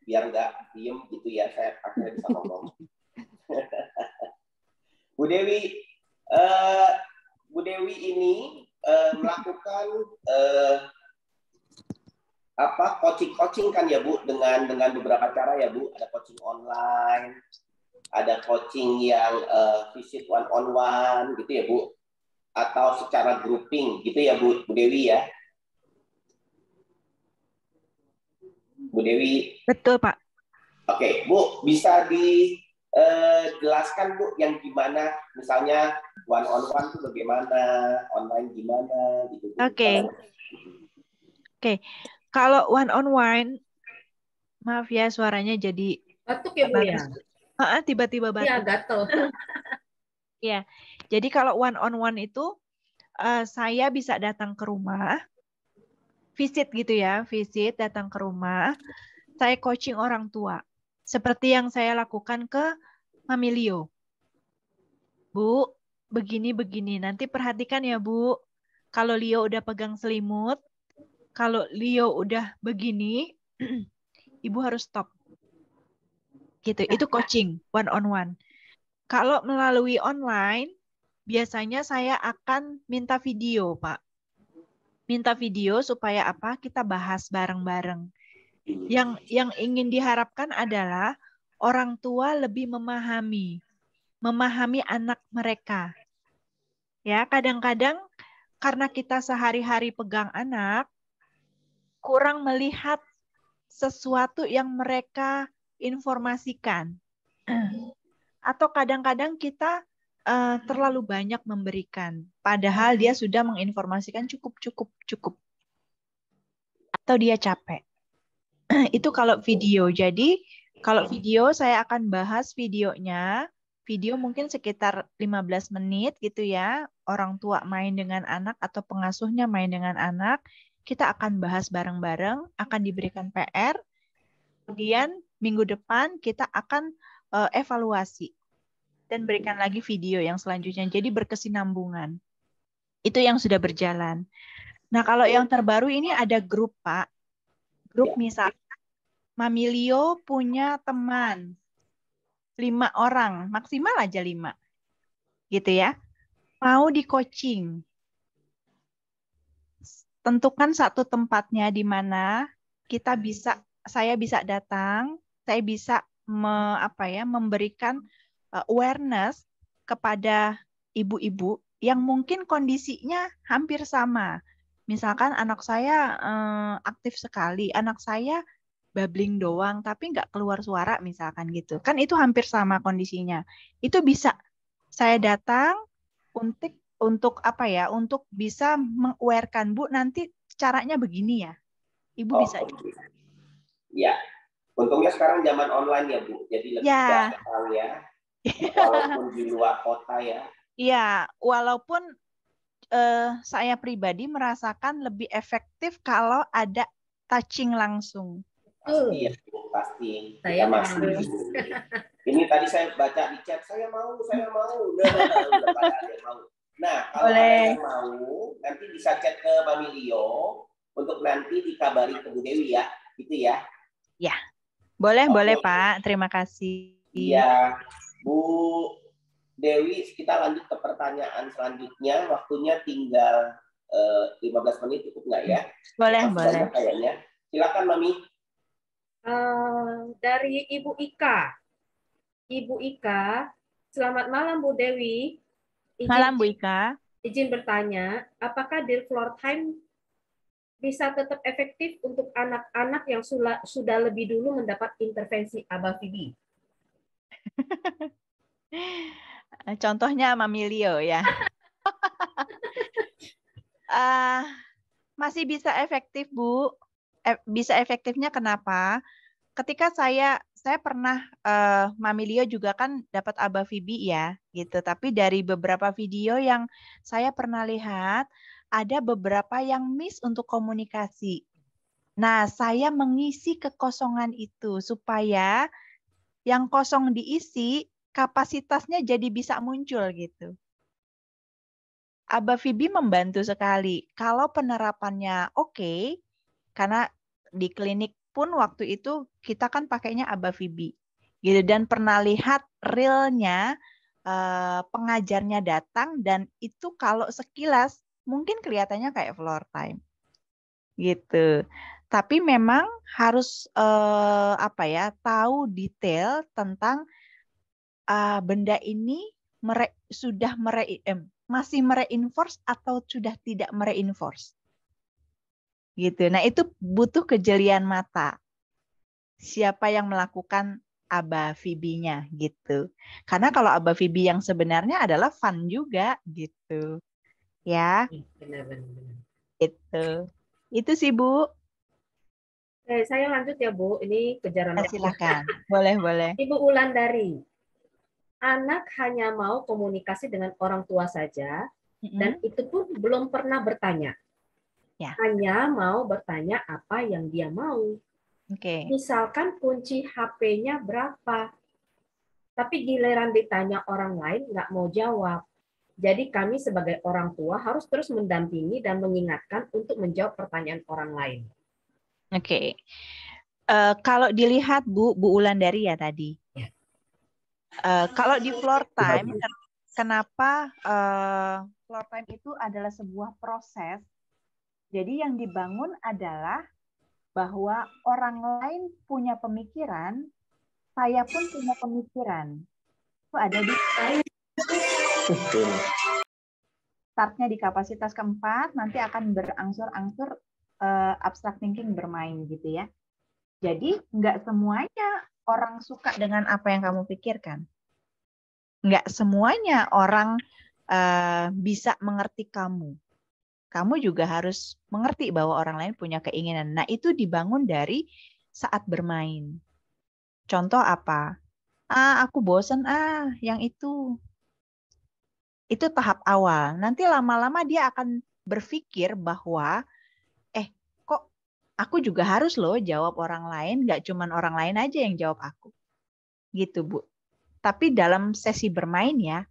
biar nggak diem gitu ya, saya akhirnya bisa ngomong. Bu Dewi ini melakukan coaching kan ya Bu, dengan beberapa cara ya Bu, ada coaching online, ada coaching yang visit one on one gitu ya Bu, atau secara grouping gitu ya Bu Dewi ya. Bu Dewi. Betul, Pak. Oke, Bu, bisa dijelaskan Bu yang gimana, misalnya one on one itu bagaimana, online gimana gitu. Oke. Kalau one on one, maaf ya suaranya jadi batuk ya Bu ya. Tiba-tiba batuk. Iya, gatel. Ya. Jadi kalau one on one itu saya bisa datang ke rumah, visit gitu ya, datang ke rumah, saya coaching orang tua. Seperti yang saya lakukan ke Mami Leo. Bu, begini-begini, nanti perhatikan ya Bu, kalau Leo udah pegang selimut, kalau Leo udah begini, Ibu harus stop. Gitu, itu coaching one on one. Kalau melalui online, biasanya saya akan minta video, Pak. Minta video supaya apa? Kita bahas bareng-bareng. Yang ingin diharapkan adalah orang tua lebih memahami anak mereka. Ya, kadang-kadang karena kita sehari-hari pegang anak, kurang melihat sesuatu yang mereka informasikan. Atau kadang-kadang kita terlalu banyak memberikan, padahal dia sudah menginformasikan cukup. Atau dia capek. Itu kalau video. Jadi kalau video saya akan bahas videonya. Video mungkin sekitar 15 menit gitu ya. Orang tua main dengan anak atau pengasuhnya main dengan anak. Kita akan bahas bareng-bareng, akan diberikan PR. Kemudian minggu depan kita akan evaluasi dan berikan lagi video yang selanjutnya. Jadi berkesinambungan. Itu yang sudah berjalan. Nah, kalau yang terbaru ini ada grup, Pak. Grup misalnya Mami Leo punya teman 5 orang, maksimal aja 5. Gitu ya. Mau di coaching. Tentukan satu tempatnya di mana saya bisa datang, saya bisa memberikan awareness kepada ibu-ibu yang mungkin kondisinya hampir sama. Misalkan anak saya aktif sekali, anak saya babbling doang tapi nggak keluar suara misalkan gitu. Kan itu hampir sama kondisinya. Itu bisa saya datang untuk apa ya? Untuk bisa meng-aware-kan, Bu, nanti caranya begini ya. Ibu bisa. Okay. Ya. Untungnya sekarang zaman online ya, Bu. Jadi lebih gampang ya. Walaupun di luar kota ya. Iya, walaupun saya pribadi merasakan lebih efektif kalau ada touching langsung. Pasti ya, Bu, pasti. Kita masih. Ini tadi saya baca di chat, saya mau. Udah pada ada yang mau. Nah, kalau ada yang mau, nanti bisa chat ke Mami Leo untuk nanti dikabari ke Bu Dewi ya. Gitu ya. Ya. Boleh Pak. Terima kasih. Iya. Bu Dewi, kita lanjut ke pertanyaan selanjutnya. Waktunya tinggal 15 menit, cukup nggak ya? Boleh. Kayaknya. Silakan, Mami. Dari Ibu Ika. Ibu Ika, selamat malam Bu Dewi. Malam Bu Ika. Izin bertanya, apakah Dear Floor Time bisa tetap efektif untuk anak-anak yang sudah lebih dulu mendapat intervensi Aba Fibi? Contohnya Mami Leo ya. Masih bisa efektif, Bu. Bisa efektifnya kenapa? Ketika saya pernah Mami Leo juga kan dapat Aba Fibi ya, gitu. Tapi dari beberapa video yang saya pernah lihat, ada beberapa yang miss untuk komunikasi. Nah, saya mengisi kekosongan itu supaya yang kosong diisi, kapasitasnya jadi bisa muncul gitu. Aba Fibi membantu sekali. Kalau penerapannya oke, karena di klinik pun waktu itu kita kan pakainya Aba Fibi. Gitu, dan pernah lihat realnya pengajarnya datang dan itu kalau sekilas mungkin kelihatannya kayak floor time. Gitu. Tapi memang harus tahu detail tentang benda ini masih mereinforce atau sudah tidak mereinforce. Gitu. Nah, itu butuh kejelian mata. Siapa yang melakukan Aba Fibi-nya gitu. Karena kalau Aba Fibi yang sebenarnya adalah fun juga gitu. Ya. Benar-benar. Itu sih, Bu. Saya lanjut ya, Bu. Ini kejaran waktu. Silakan. Boleh. Ibu Wulandari. Anak hanya mau komunikasi dengan orang tua saja, dan itu pun belum pernah bertanya. Ya. Hanya mau bertanya apa yang dia mau. Misalkan kunci HP-nya berapa, tapi giliran ditanya orang lain nggak mau jawab. Jadi kami sebagai orang tua harus terus mendampingi dan mengingatkan untuk menjawab pertanyaan orang lain. Kalau dilihat Bu Wulandari ya tadi. Ya. Kalau di floor time, kenapa floor time itu adalah sebuah proses. Jadi yang dibangun adalah bahwa orang lain punya pemikiran, saya pun punya pemikiran. Itu ada di startnya di kapasitas keempat, nanti akan berangsur-angsur abstract thinking bermain gitu ya. Jadi nggak semuanya orang suka dengan apa yang kamu pikirkan. Nggak semuanya orang bisa mengerti kamu. Kamu juga harus mengerti bahwa orang lain punya keinginan. Nah, itu dibangun dari saat bermain. Contoh apa? Aku bosen, yang itu. Itu tahap awal. Nanti lama-lama dia akan berpikir bahwa, kok aku juga harus loh jawab orang lain, nggak cuma orang lain aja yang jawab aku. Gitu, Bu. Tapi dalam sesi bermain ya,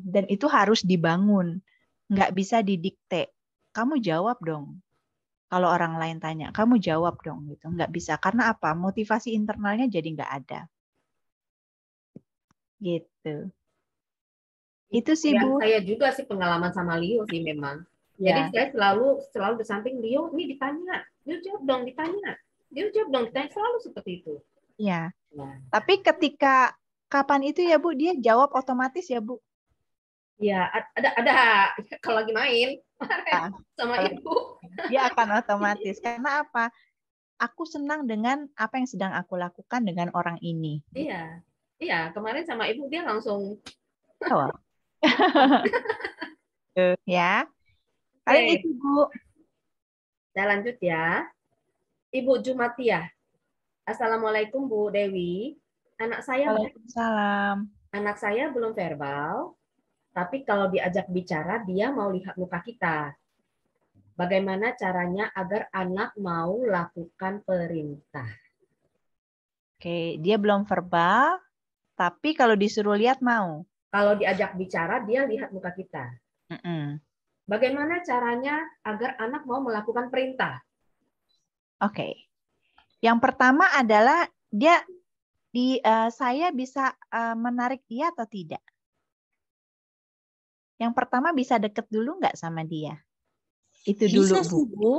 dan itu harus dibangun. Nggak bisa didikte. Kamu jawab dong. Kalau orang lain tanya, kamu jawab dong. Gitu. Nggak bisa. Karena apa? Motivasi internalnya jadi nggak ada. Gitu. Itu sih, Bu. Saya juga sih pengalaman sama Leo sih memang. Ya. Jadi saya selalu di samping Leo, ini ditanya. Dia jawab dong, ditanya. Dia jawab dong, ditanya. Selalu seperti itu. Ya. Tapi ketika kapan itu ya, Bu? Dia jawab otomatis ya, Bu? Ya, ada kalau lagi main sama Kalau ibu. dia akan otomatis. Karena apa? Aku senang dengan apa yang sedang aku lakukan dengan orang ini. Iya. Iya, kemarin sama ibu dia langsung Wow. Ya. Paling Oke. itu, Bu. Saya lanjut ya. Ibu Jumatiah. Assalamualaikum Bu Dewi. Waalaikumsalam. Anak saya belum verbal, tapi kalau diajak bicara dia mau lihat muka kita. Bagaimana caranya agar anak mau lakukan perintah? Oke, dia belum verbal, tapi kalau disuruh lihat mau. Kalau diajak bicara dia lihat muka kita. Mm-mm. Bagaimana caranya agar anak mau melakukan perintah? Oke. Yang pertama adalah saya bisa menarik dia atau tidak. Yang pertama bisa deket dulu nggak sama dia? Itu dulu, Bisa Bu. sih, Bu.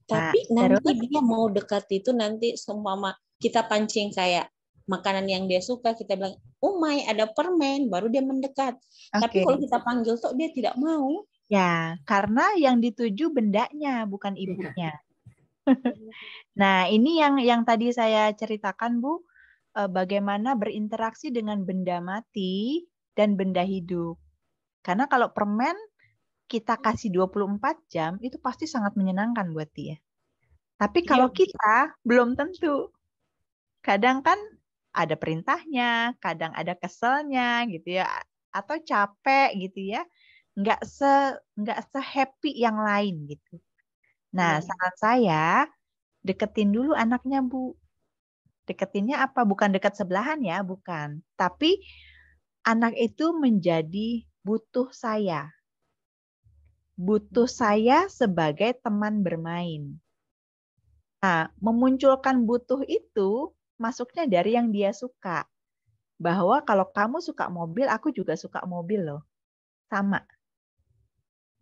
Tapi Nah, nanti terus? dia mau dekat itu nanti seumpama kita pancing kayak makanan yang dia suka, kita bilang, "Umay, ada permen," baru dia mendekat. Tapi Oke. kalau kita panggil tuh dia tidak mau. Ya, karena yang dituju bendanya, bukan ibunya. Nah, ini yang tadi saya ceritakan, Bu, bagaimana berinteraksi dengan benda mati dan benda hidup. Karena kalau permen kita kasih 24 jam, itu pasti sangat menyenangkan buat dia. Tapi kalau kita belum tentu. Kadang kan ada perintahnya, kadang ada keselnya gitu ya, atau capek gitu ya. Nggak se-happy yang lain gitu. Nah, saran saya deketin dulu anaknya, Bu. Deketinnya apa? Bukan dekat sebelahan ya, bukan. Tapi anak itu menjadi butuh saya. Butuh saya sebagai teman bermain. Nah, memunculkan butuh itu masuknya dari yang dia suka. Bahwa kalau kamu suka mobil, aku juga suka mobil loh. Sama.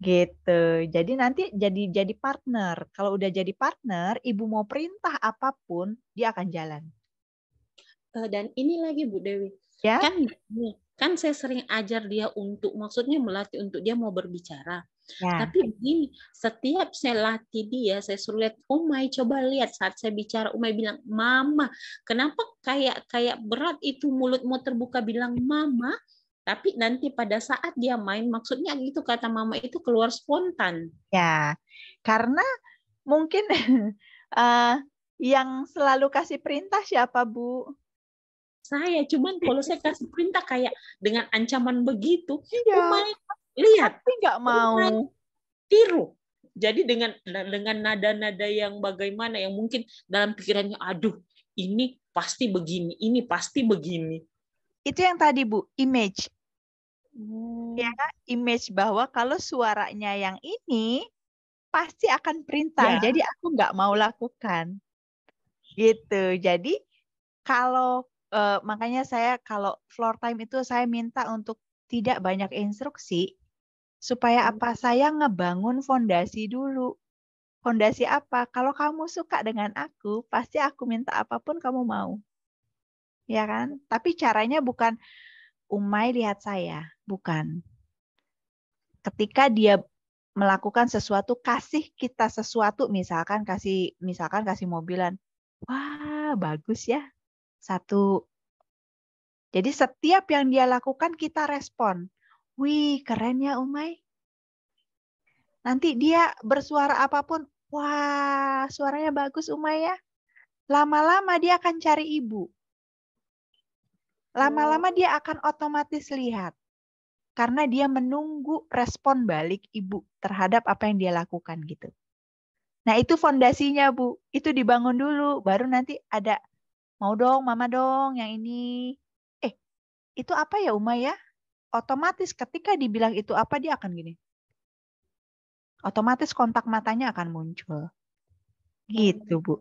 Gitu. Jadi nanti jadi partner. Kalau udah jadi partner, ibu mau perintah apapun, dia akan jalan. Dan ini lagi Bu Dewi, Ya? kan saya sering ajar dia untuk, maksudnya melatih untuk dia mau berbicara. Ya. Tapi begini, setiap saya latih dia, saya suruh lihat, Umay coba lihat saat saya bicara, Umay bilang, Mama. Kenapa kayak berat itu mulut mau terbuka bilang Mama, tapi nanti pada saat dia main, maksudnya gitu kata Mama itu keluar spontan. Ya, karena mungkin yang selalu kasih perintah siapa, Bu? Saya, cuman kalau saya kasih perintah kayak dengan ancaman begitu, Iya. Umay lihat, tapi nggak mau tiru. Jadi dengan nada-nada yang bagaimana, yang mungkin dalam pikirannya, aduh, ini pasti begini, ini pasti begini. Itu yang tadi, Bu, image. Ya, image bahwa kalau suaranya yang ini pasti akan perintah. Ya. Jadi aku nggak mau lakukan. Gitu. Jadi kalau makanya saya kalau floor time itu saya minta untuk tidak banyak instruksi supaya apa? Saya ngebangun fondasi dulu. Fondasi apa? Kalau kamu suka dengan aku, pasti aku minta apapun kamu mau. Ya kan? Tapi caranya bukan Umay lihat saya, bukan. Ketika dia melakukan sesuatu, kasih kita sesuatu, misalkan kasih mobilan. Wah, bagus ya. Satu. Jadi setiap yang dia lakukan kita respon. Wih, keren ya Umay. Nanti dia bersuara apapun, wah, suaranya bagus Umay ya. Lama-lama dia akan cari ibu. Lama-lama dia akan otomatis lihat. Karena dia menunggu respon balik ibu terhadap apa yang dia lakukan gitu. Nah, itu fondasinya, Bu. Itu dibangun dulu, baru nanti ada mau dong, Mama dong, yang ini. Itu apa ya, Umay ya? Otomatis ketika dibilang itu apa, dia akan gini. Otomatis kontak matanya akan muncul. Gitu, Bu.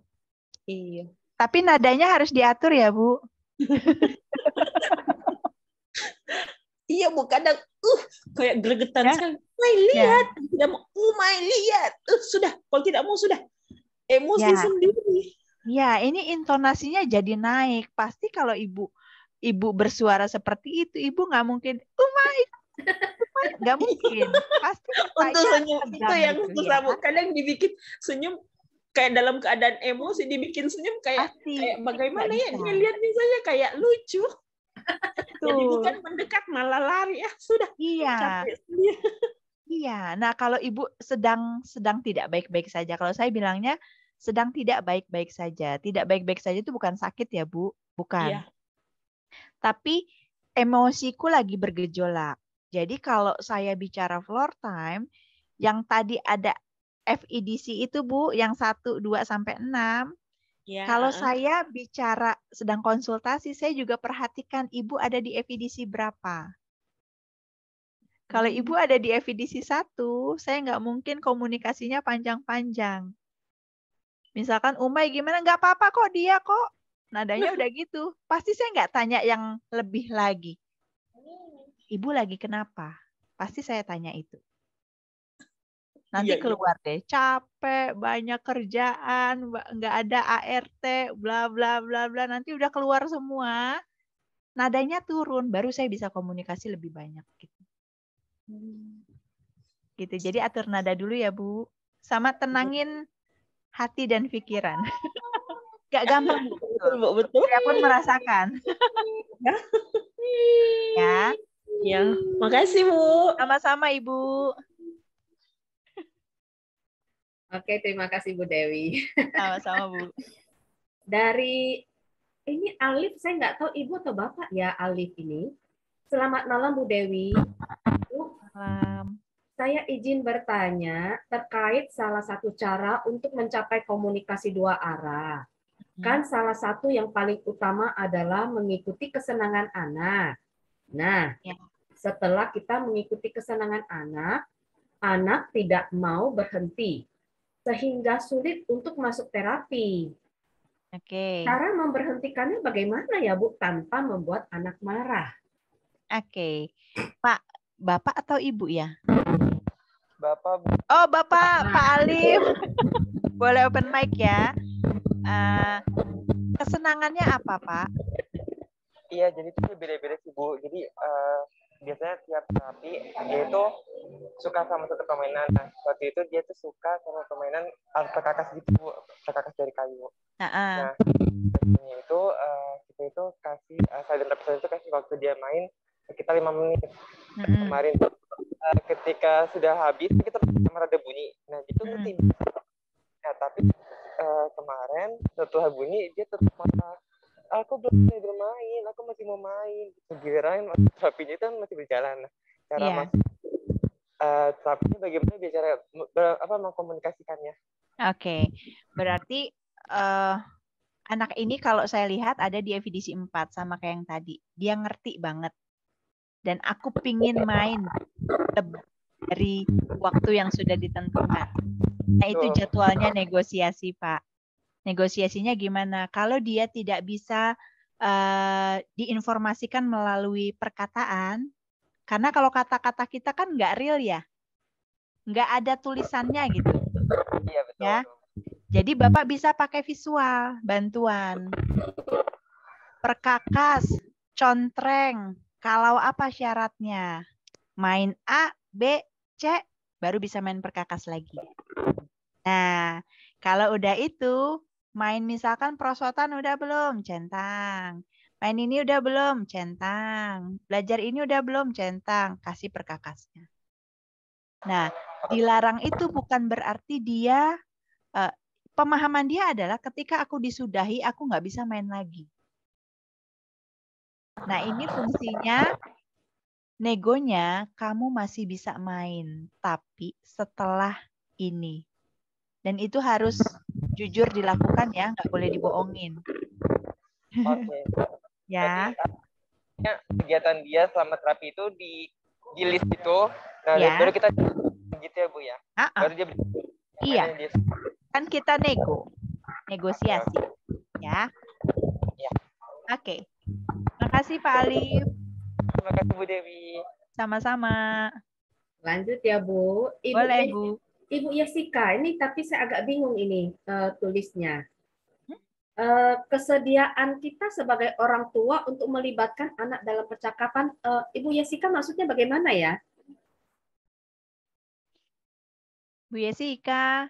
Iya. Tapi nadanya harus diatur ya, Bu. Iya, Bu, kadang kayak gregetan sekali. Umay lihat, tidak mau. Umay lihat. Sudah, kalau tidak mau sudah. Emosi sendiri. Ya, ini intonasinya jadi naik. Pasti kalau ibu bersuara seperti itu, ibu nggak mungkin, Umay, nggak mungkin. Pasti Untuk mukanya senyum itu tegang yang gitu susah, ya. Bu. Kadang dibikin senyum kayak dalam keadaan emosi, dibikin senyum kayak Pasti bagaimana nggak ya, bisa. dia lihatnya saja kayak lucu. Jadi bukan Tuh. mendekat malah lari, sudah Iya. capek sendiri. Iya. Nah, kalau ibu sedang tidak baik-baik saja. Kalau saya bilangnya sedang tidak baik-baik saja. Tidak baik-baik saja itu bukan sakit ya, Bu. Bukan. Iya. Tapi emosiku lagi bergejolak. Jadi kalau saya bicara floor time, yang tadi ada FEDC itu Bu, yang 1, 2, sampai 6. Ya, Kalau saya bicara sedang konsultasi, saya juga perhatikan Ibu ada di FEDC berapa. Kalau Ibu ada di FEDC 1, saya nggak mungkin komunikasinya panjang-panjang. Misalkan, Umay gimana? Nggak apa-apa kok, dia kok. Nadanya udah gitu. Pasti saya nggak tanya yang lebih lagi. Ibu lagi kenapa? Pasti saya tanya itu. Nanti keluar deh, capek, banyak kerjaan, nggak ada ART, bla bla bla bla. Nanti udah keluar semua, nadanya turun, baru saya bisa komunikasi lebih banyak. Gitu. Jadi atur nada dulu ya Bu, sama tenangin hati dan pikiran. Gak gampang Bu. Betul. Saya pun merasakan. Ya. Ya, makasih Bu. Sama-sama Ibu. Oke, terima kasih Bu Dewi. Sama-sama Bu. Dari ini Alif, saya nggak tahu Ibu atau Bapak ya Alif ini. Selamat malam Bu Dewi. Malam. Saya izin bertanya terkait salah satu cara untuk mencapai komunikasi dua arah. Kan salah satu yang paling utama adalah mengikuti kesenangan anak. Nah, setelah kita mengikuti kesenangan anak, anak tidak mau berhenti. Sehingga sulit untuk masuk terapi. Oke. Cara memberhentikannya bagaimana ya Bu tanpa membuat anak marah? Oke. Pak, Bapak atau Ibu ya? Bapak. Oh, Bapak, Pak Alif. Boleh open mic ya. Kesenangannya apa, Pak? Iya, jadi itu beda-beda sih, Bu. Jadi biasanya tiap terapi dia itu suka sama satu permainan. Nah, waktu itu dia tuh suka sama permainan alat perkakas gitu, Bu. Perkakas dari kayu. Nah, biasanya itu kita itu kasih silent episode itu kasih waktu dia main sekitar 5 menit. Kemarin ketika sudah habis kita sama rada bunyi. Nah, itu ngerti. Nah, tapi kemarin setelah bunyi dia tetap marah. Aku belum boleh bermain, aku masih mau main. Giliran terapinya itu masih berjalan. Cara masuk terapinya bagaimana bicara mengkomunikasikannya? Oke. Berarti anak ini kalau saya lihat ada di FEDC 4 sama kayak yang tadi. Dia ngerti banget. Dan aku pingin main lebih dari waktu yang sudah ditentukan. Nah, itu jadwalnya negosiasi, Pak. Negosiasinya gimana? Kalau dia tidak bisa diinformasikan melalui perkataan, karena kalau kata-kata kita kan nggak real ya. Nggak ada tulisannya gitu. Iya, betul. Ya. Jadi Bapak bisa pakai visual, bantuan. Perkakas, contreng. Kalau apa syaratnya? Main A, B, C, baru bisa main perkakas lagi. Nah, kalau udah itu, main misalkan prosotan udah belum? Centang. Main ini udah belum? Centang. Belajar ini udah belum? Centang. Kasih perkakasnya. Nah, dilarang itu bukan berarti dia, pemahaman dia adalah ketika aku disudahi, aku nggak bisa main lagi. Nah, ini fungsinya negonya kamu masih bisa main, tapi setelah ini. Dan itu harus jujur dilakukan ya, nggak boleh dibohongin. Oke. Ya. Kegiatan dia selama terapi itu di list itu, nah baru kita gitu ya Bu ya. Baru dia iya. Kan kita negosiasi, ya. Oke. Makasih Pak Alif. Terima kasih Bu Dewi. Sama-sama. Lanjut ya Bu. Boleh Bu. Ibu Yesika, ini tapi saya agak bingung ini tulisnya. Kesediaan kita sebagai orang tua untuk melibatkan anak dalam percakapan, Ibu Yesika maksudnya bagaimana ya? Bu Yesika.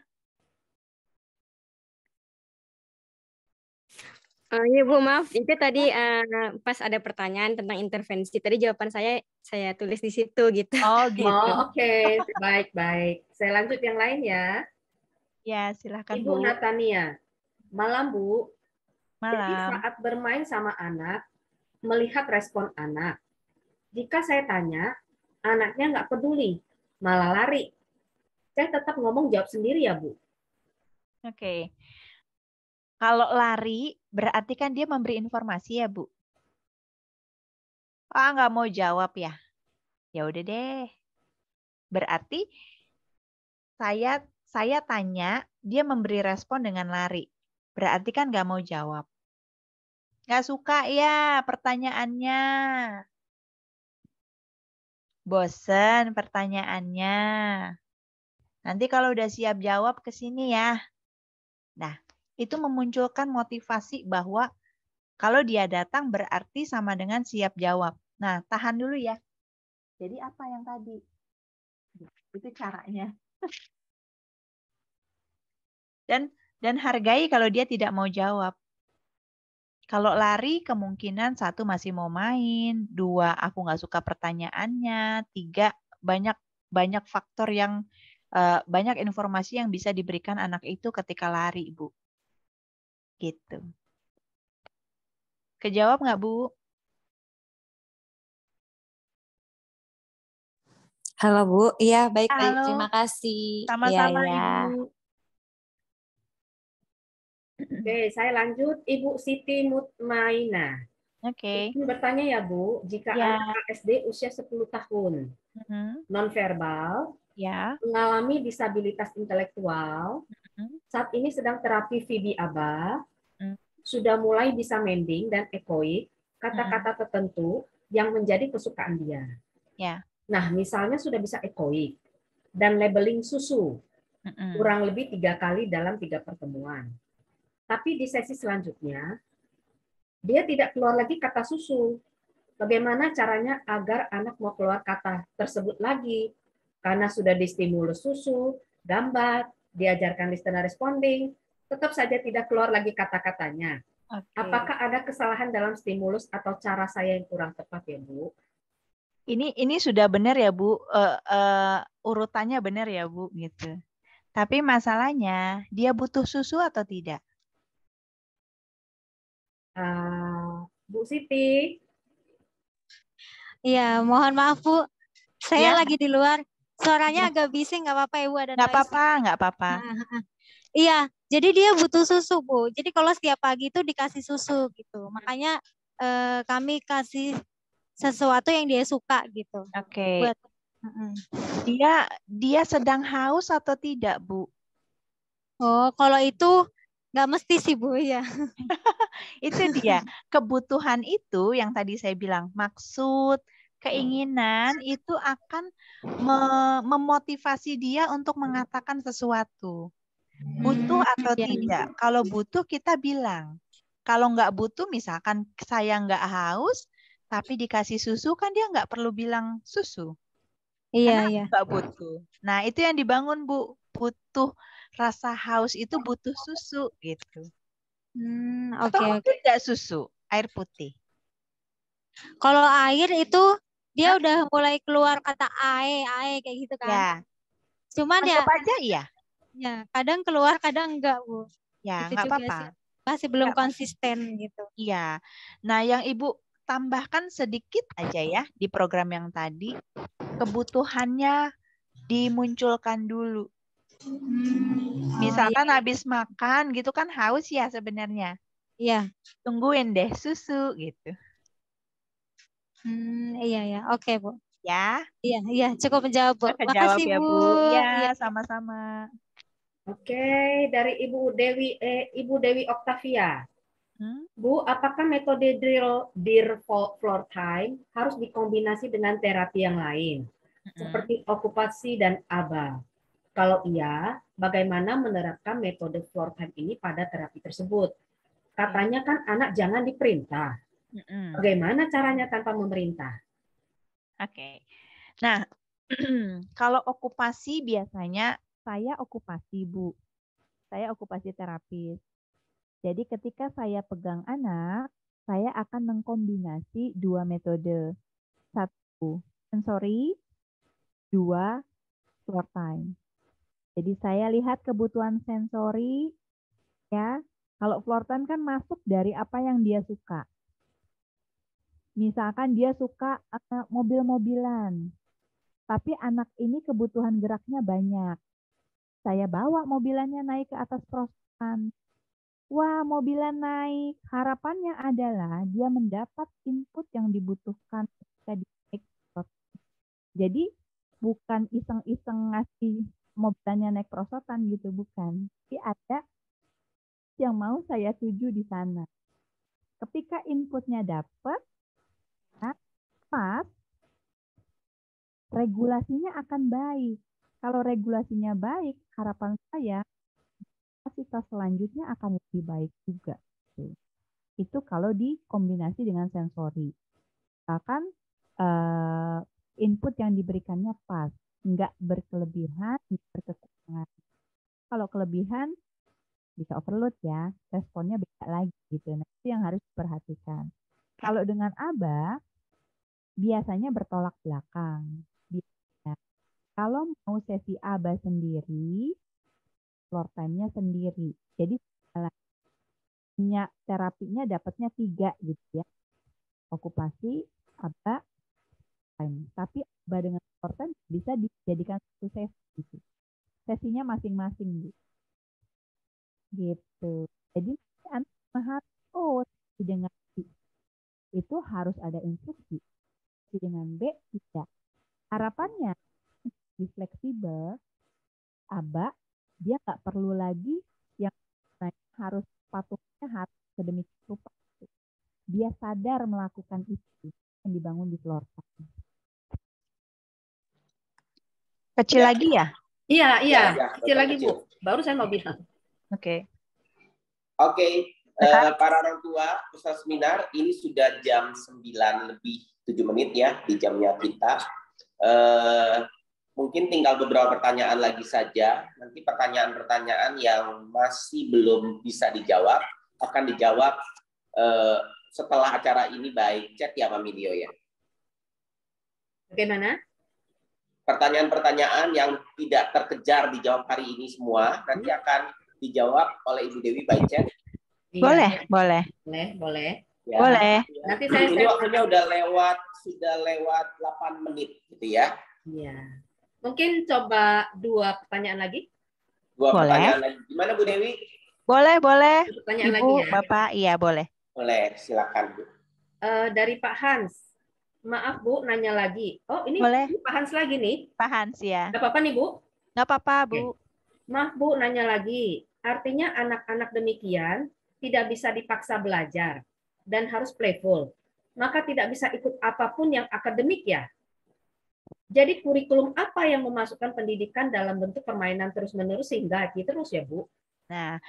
Oh iya Bu, maaf. Itu tadi pas ada pertanyaan tentang intervensi. Tadi jawaban saya tulis di situ gitu. Oh gitu. Oh, oke. Baik. Saya lanjut yang lain ya. Ya, silahkan Ibu Bu. Natania. Malam Bu. Jadi Malam. saat bermain sama anak, melihat respon anak. Jika saya tanya, anaknya nggak peduli, malah lari. Saya tetap ngomong jawab sendiri ya Bu. Oke. Kalau lari, berarti kan dia memberi informasi ya, Bu. Nggak mau jawab ya? Ya udah deh. Berarti saya tanya, dia memberi respon dengan lari. Berarti kan nggak mau jawab. Nggak suka ya pertanyaannya. Bosen pertanyaannya. Nanti kalau udah siap jawab ke sini ya. Nah, itu memunculkan motivasi bahwa kalau dia datang berarti sama dengan siap jawab. Nah, tahan dulu ya. Jadi apa yang tadi? Itu caranya. Dan hargai kalau dia tidak mau jawab. Kalau lari kemungkinan 1 masih mau main, 2 aku nggak suka pertanyaannya, 3 banyak faktor yang banyak informasi yang bisa diberikan anak itu ketika lari, Bu. Gitu. Kejawab nggak, Bu? Halo Bu, iya baik. Halo. Terima kasih. Sama-sama Iya. Ibu. Oke, saya lanjut. Ibu Siti Mutmainah. Oke. Ini bertanya ya Bu, jika Ya. anak SD usia 10 tahun, nonverbal, Ya. mengalami disabilitas intelektual, saat ini sedang terapi VB-ABA, sudah mulai bisa mending dan ekoik, kata-kata tertentu yang menjadi kesukaan dia. Ya. Nah, misalnya sudah bisa ekoik dan labeling susu, kurang lebih 3 kali dalam 3 pertemuan. Tapi di sesi selanjutnya, dia tidak keluar lagi kata susu. Bagaimana caranya agar anak mau keluar kata tersebut lagi? Karena sudah distimulus susu, gambar, diajarkan listener responding, tetap saja tidak keluar lagi kata-katanya. Apakah ada kesalahan dalam stimulus atau cara saya yang kurang tepat ya, Bu? Ini sudah benar ya, Bu. Urutannya benar ya, Bu, gitu. Tapi masalahnya dia butuh susu atau tidak? Bu Siti. Iya, mohon maaf Bu. Saya Ya. lagi di luar. Suaranya agak bising, nggak apa-apa Ibu ada Nggak noise. apa-apa, nggak apa-apa. Iya, jadi dia butuh susu Bu. Jadi kalau setiap pagi itu dikasih susu gitu. Makanya kami kasih sesuatu yang dia suka gitu. Oke. Buat Dia sedang haus atau tidak, Bu? Oh, kalau itu nggak mesti sih Bu ya. Itu dia. Kebutuhan itu yang tadi saya bilang, maksud, keinginan itu akan memotivasi dia untuk mengatakan sesuatu. Butuh atau tidak? Kalau butuh kita bilang. Kalau nggak butuh, misalkan saya nggak haus, tapi dikasih susu, kan dia nggak perlu bilang susu. Iya, Karena iya. nggak butuh. Nah, itu yang dibangun, Bu. Butuh rasa haus itu butuh susu gitu. Atau mungkin nggak susu, air putih. Kalau air itu dia udah mulai keluar kata ae kayak gitu kan. Ya. Cuman Anggap aja iya. Ya, kadang keluar, kadang enggak, Bu. Ya, Itu nggak juga apa-apa. sih. Masih belum Nggak apa-apa. konsisten gitu. Iya. Nah, yang Ibu tambahkan sedikit aja ya di program yang tadi, kebutuhannya dimunculkan dulu. Misalkan habis makan gitu kan haus ya sebenarnya. Iya. Tungguin deh susu gitu. Iya ya. Oke, Bu. Ya. Iya, cukup menjawab, Bu. Kejawab Makasih, ya, Bu. Bu. Ya, Iya. sama-sama. Oke, dari Ibu Dewi Oktavia. Bu, apakah metode DIR floor time harus dikombinasi dengan terapi yang lain, seperti okupasi dan ABA? Kalau iya, bagaimana menerapkan metode floor time ini pada terapi tersebut? Katanya kan anak jangan diperintah. Bagaimana caranya tanpa memerintah? Oke. Nah, kalau okupasi biasanya saya okupasi, Bu. Saya okupasi terapis. Jadi ketika saya pegang anak, saya akan mengkombinasi dua metode. Satu, sensori. Dua, floor time. Jadi saya lihat kebutuhan sensori, ya. Kalau floor time kan masuk dari apa yang dia suka. Misalkan dia suka mobil-mobilan, tapi anak ini kebutuhan geraknya banyak. Saya bawa mobilannya naik ke atas prosotan. Wah, mobilan naik. Harapannya adalah dia mendapat input yang dibutuhkan ketika dia naik prosotan. Jadi bukan iseng-iseng ngasih mobilannya naik prosotan gitu, bukan. Tapi ada yang mau saya tuju di sana. Ketika inputnya dapat, pas, regulasinya akan baik. Kalau regulasinya baik, harapan saya kapasitas selanjutnya akan lebih baik juga. Itu kalau dikombinasi dengan sensori. Misalkan input yang diberikannya pas, nggak berkelebihan, nggak berkekurangan. Kalau kelebihan bisa overload ya, responnya beda lagi gitu. Nah, itu yang harus diperhatikan. Kalau dengan ABA, biasanya bertolak belakang. Biasanya. Kalau mau sesi ABA sendiri, floor time-nya sendiri. Jadi terapinya dapatnya 3 gitu ya. Okupasi, ABA, time. Tapi ABA dengan floor time bisa dijadikan satu sesi gitu. Sesinya masing-masing gitu. Jadi anak dengan B itu harus ada instruksi. Dengan B tidak. Harapannya lebih fleksibel, ABA dia nggak perlu lagi yang harus patuhnya harus sedemikian rupa. Dia sadar melakukan itu yang dibangun di floor time. Kecil lagi ya? Iya, kecil lagi Bu. Baru saya mau bilang. Oke. Para orang tua peserta seminar, ini sudah jam 9 lebih 7 menit ya di jamnya kita. Mungkin tinggal beberapa pertanyaan lagi saja. Nanti pertanyaan-pertanyaan yang masih belum bisa dijawab akan dijawab setelah acara ini by chat ya Pak Milio ya. Bagaimana? Pertanyaan-pertanyaan yang tidak terkejar dijawab hari ini semua nanti akan dijawab oleh Ibu Dewi by chat. Boleh. Ya. Boleh. Nanti saya ini waktunya sudah lewat 8 menit gitu ya. Iya. Mungkin coba 2 pertanyaan lagi. Pertanyaan lagi. Gimana Bu Dewi? Boleh. Pertanyaan Ibu, lagi ya. Bapak, iya boleh. Boleh, silakan Bu. Dari Pak Hans. Maaf Bu, nanya lagi. Oh ini boleh. Pak Hans lagi nih. Pak Hans ya. Nggak apa-apa nih Bu? Nggak apa-apa Bu. Maaf Bu, nanya lagi. Artinya anak-anak demikian tidak bisa dipaksa belajar dan harus playful. Maka tidak bisa ikut apapun yang akademik ya. Jadi kurikulum apa yang memasukkan pendidikan dalam bentuk permainan terus-menerus sehingga terus ya Bu? Nah,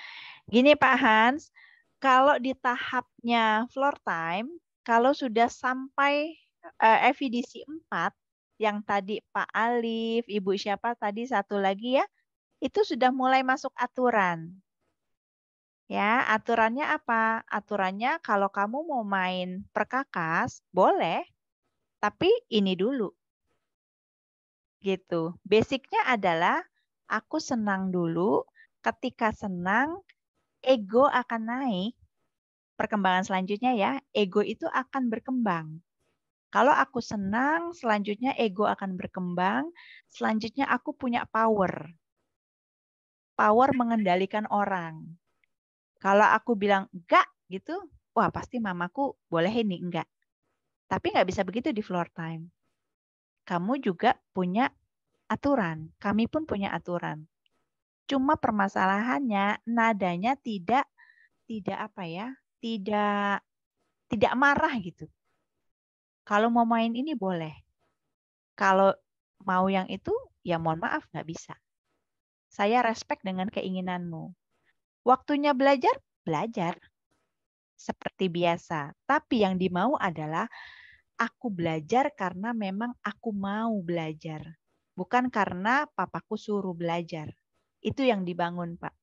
gini Pak Hans, kalau di tahapnya floor time, kalau sudah sampai FEDC 4, yang tadi Pak Alif, Ibu siapa tadi satu lagi ya, itu sudah mulai masuk aturan. Ya, aturannya apa? Aturannya kalau kamu mau main perkakas, boleh, tapi ini dulu. Gitu. Basicnya adalah aku senang dulu, ketika senang, ego akan naik. Perkembangan selanjutnya ya, ego itu akan berkembang. Kalau aku senang, selanjutnya ego akan berkembang, selanjutnya aku punya power. Power mengendalikan orang. Kalau aku bilang enggak gitu, wah pasti mamaku boleh ini enggak. Tapi nggak bisa begitu di floor time. Kamu juga punya aturan, kami pun punya aturan. Cuma permasalahannya nadanya tidak apa ya, tidak marah gitu. Kalau mau main ini boleh. Kalau mau yang itu, ya mohon maaf nggak bisa. Saya respect dengan keinginanmu. Waktunya belajar, belajar. Seperti biasa. Tapi yang dimau adalah aku belajar karena memang aku mau belajar. Bukan karena papaku suruh belajar. Itu yang dibangun, Pak.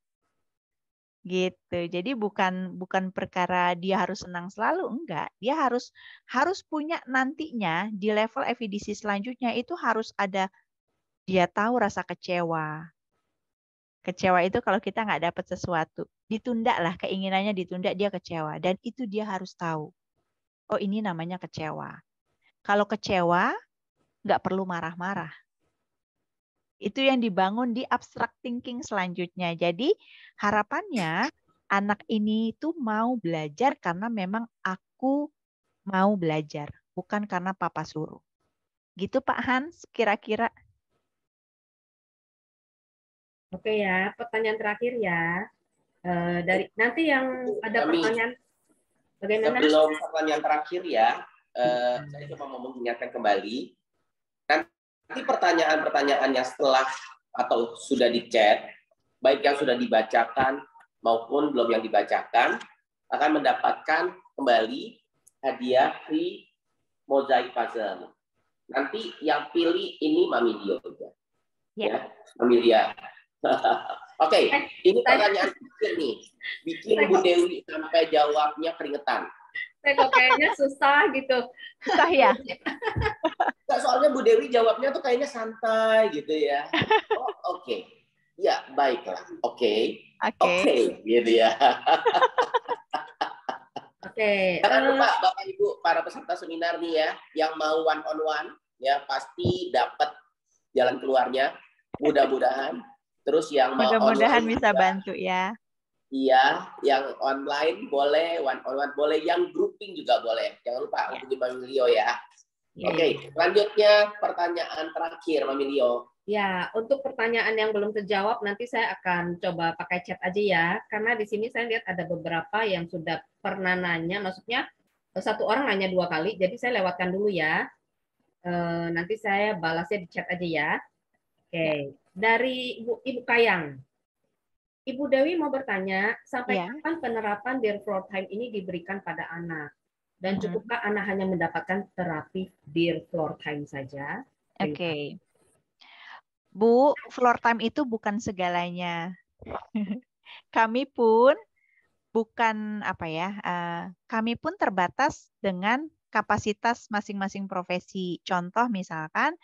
Gitu. Jadi bukan perkara dia harus senang selalu, enggak. Dia harus punya nantinya di level FEDC selanjutnya itu harus ada dia tahu rasa kecewa. Kecewa itu kalau kita nggak dapat sesuatu, ditunda lah, keinginannya ditunda, dia kecewa. Dan itu dia harus tahu. Oh, ini namanya kecewa. Kalau kecewa, nggak perlu marah-marah. Itu yang dibangun di abstract thinking selanjutnya. Jadi harapannya anak ini tuh mau belajar karena memang aku mau belajar, bukan karena papa suruh. Gitu Pak Hans, kira-kira. Oke ya, pertanyaan terakhir ya. Dari nanti yang ada pertanyaan bagaimana? Sebelum pertanyaan terakhir ya, saya cuma mau mengingatkan kembali. Nanti pertanyaan-pertanyaannya setelah atau sudah di chat, baik yang sudah dibacakan maupun belum yang dibacakan, akan mendapatkan kembali hadiah free mozaik puzzle. Nanti yang pilih ini Mami Dio. Ya, Mami Lia. Oke, ini pertanyaan terakhir nih. Bikin Bu Dewi sampai jawabnya keringetan. Saya kok kayaknya susah gitu. Susah ya? Nggak, soalnya Bu Dewi jawabnya tuh kayaknya santai gitu ya. Oh, oke. Ya, baiklah. Oke. Gitu ya. Oke. Jangan lupa Bapak Ibu para peserta seminar nih ya, yang mau one on one ya pasti dapat jalan keluarnya. Mudah-mudahan. Terus yang mau mudah-mudahan online bisa juga, bantu ya. Iya, yang online boleh, one on one boleh, yang grouping juga boleh. Jangan lupa hubungi Mami Lio ya. Oke, selanjutnya pertanyaan terakhir Mami Lio. Ya, untuk pertanyaan yang belum terjawab nanti saya akan coba pakai chat aja ya, karena di sini saya lihat ada beberapa yang sudah pernah nanya, maksudnya satu orang nanya 2 kali, jadi saya lewatkan dulu ya. Nanti saya balasnya di chat aja ya. Oke, dari Ibu Kayang. Ibu Dewi mau bertanya, sampai kapan penerapan Dear Floor Time ini diberikan pada anak? Dan cukupkah anak hanya mendapatkan terapi Dear Floor Time saja? Oke. Bu, floor time itu bukan segalanya. Kami pun bukan kami pun terbatas dengan kapasitas masing-masing profesi. Contoh misalkan,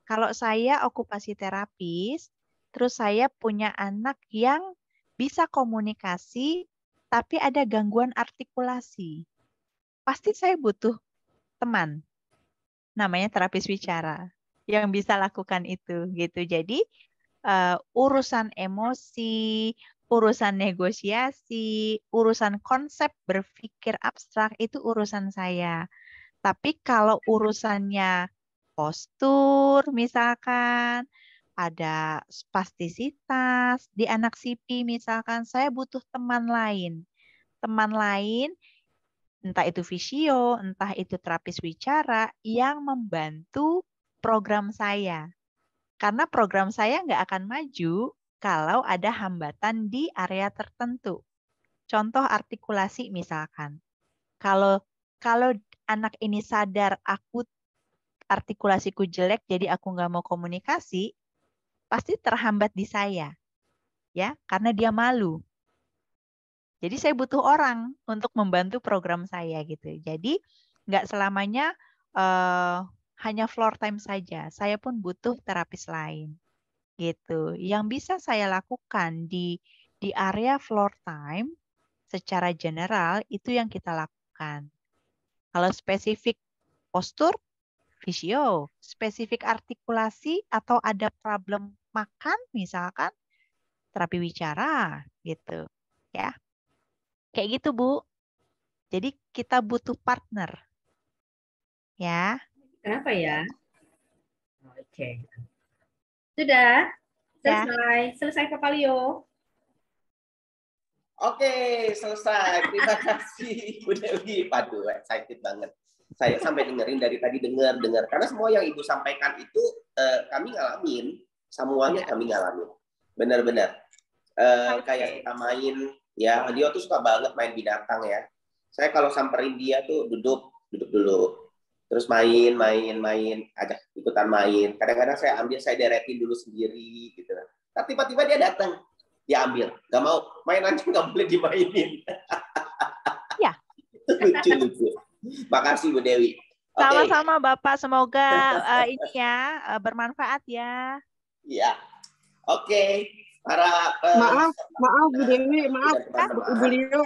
kalau saya okupasi terapis, terus saya punya anak yang bisa komunikasi, tapi ada gangguan artikulasi. Pasti saya butuh teman, namanya terapis bicara, yang bisa lakukan itu gitu. Jadi urusan emosi, urusan negosiasi, urusan konsep berpikir abstrak itu urusan saya. Tapi kalau urusannya postur misalkan, ada spastisitas di anak CP misalkan, saya butuh teman lain. Teman lain entah itu fisio, entah itu terapis bicara yang membantu program saya. Karena program saya nggak akan maju kalau ada hambatan di area tertentu. Contoh artikulasi misalkan. Kalau anak ini sadar aku artikulasiku jelek, jadi aku nggak mau komunikasi, pasti terhambat di saya. Ya, karena dia malu. Jadi saya butuh orang untuk membantu program saya gitu. Jadi nggak selamanya hanya floor time saja. Saya pun butuh terapis lain gitu. Yang bisa saya lakukan di area floor time secara general itu yang kita lakukan. Kalau spesifik postur, fisio. Spesifik artikulasi atau ada problem makan misalkan, terapi bicara gitu. Ya. Kayak gitu, Bu. Jadi kita butuh partner. Ya. Kenapa ya? Oke. Sudah? Selesai. Selesai Pak Palio. Oke, selesai. Terima kasih Bu Dewi. Waduh, excited banget. Saya sampai dengerin dari tadi dengar. Karena semua yang Ibu sampaikan itu kami ngalamin. Semuanya kami ngalamin. Benar-benar. Kayak kita main, ya dia tuh suka banget main binatang ya. Saya kalau samperin dia tuh duduk dulu. Terus main, ajak ikutan main. Kadang-kadang saya deretin dulu sendiri gitu. Tiba-tiba dia datang, dia ambil, nggak mau mainannya nggak boleh dimainin. Ya. Itu lucu. Makasih Bu Dewi. Sama-sama Bapak, semoga ini ya bermanfaat ya. Iya. Oke. Para maaf Bu Dewi, maaf Ibu Lio.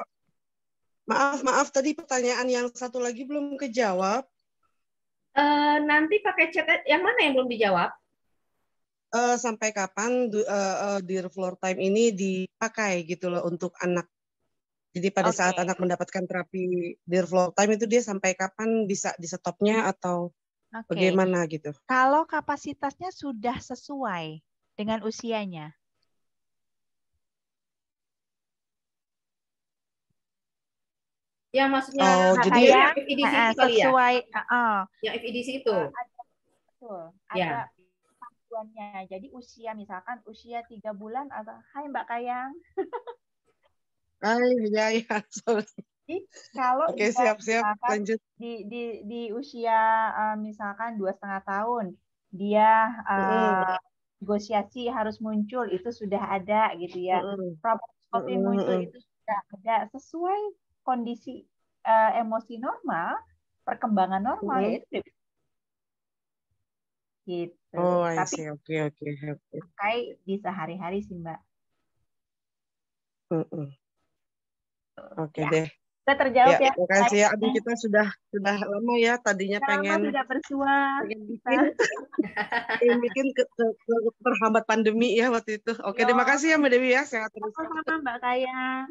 Maaf tadi pertanyaan yang satu lagi belum kejawab. Nanti pakai chat yang mana yang belum dijawab? Sampai kapan Dear Floor Time ini dipakai gitu loh untuk anak. Jadi pada saat anak mendapatkan terapi Dear Floor Time itu dia sampai kapan bisa di stopnya atau bagaimana gitu? Kalau kapasitasnya sudah sesuai dengan usianya. Yang maksudnya jadi yang FEDC sesuai yang FEDC itu. Betul. Ya. Ada panduannya. Jadi usia misalkan usia 3 bulan atau Hai Mbak Kayang. Ya. Jadi kalau siap lanjut di usia misalkan 2,5 tahun dia negosiasi harus muncul itu sudah ada gitu ya. Problem muncul itu sudah ada sesuai kondisi emosi normal, perkembangan normal ya itu gitu. Tapi oke. pakai di sehari-hari sih Mbak. Oke deh. Kita terjawab ya. Terima kasih ya. Aduh kita sudah lama ya tadinya pengen tidak bersua. bikin terhambat pandemi ya waktu itu. Oke, terima kasih ya Mbak Dewi ya. Sehat terus. Sama-sama Mbak Kayang.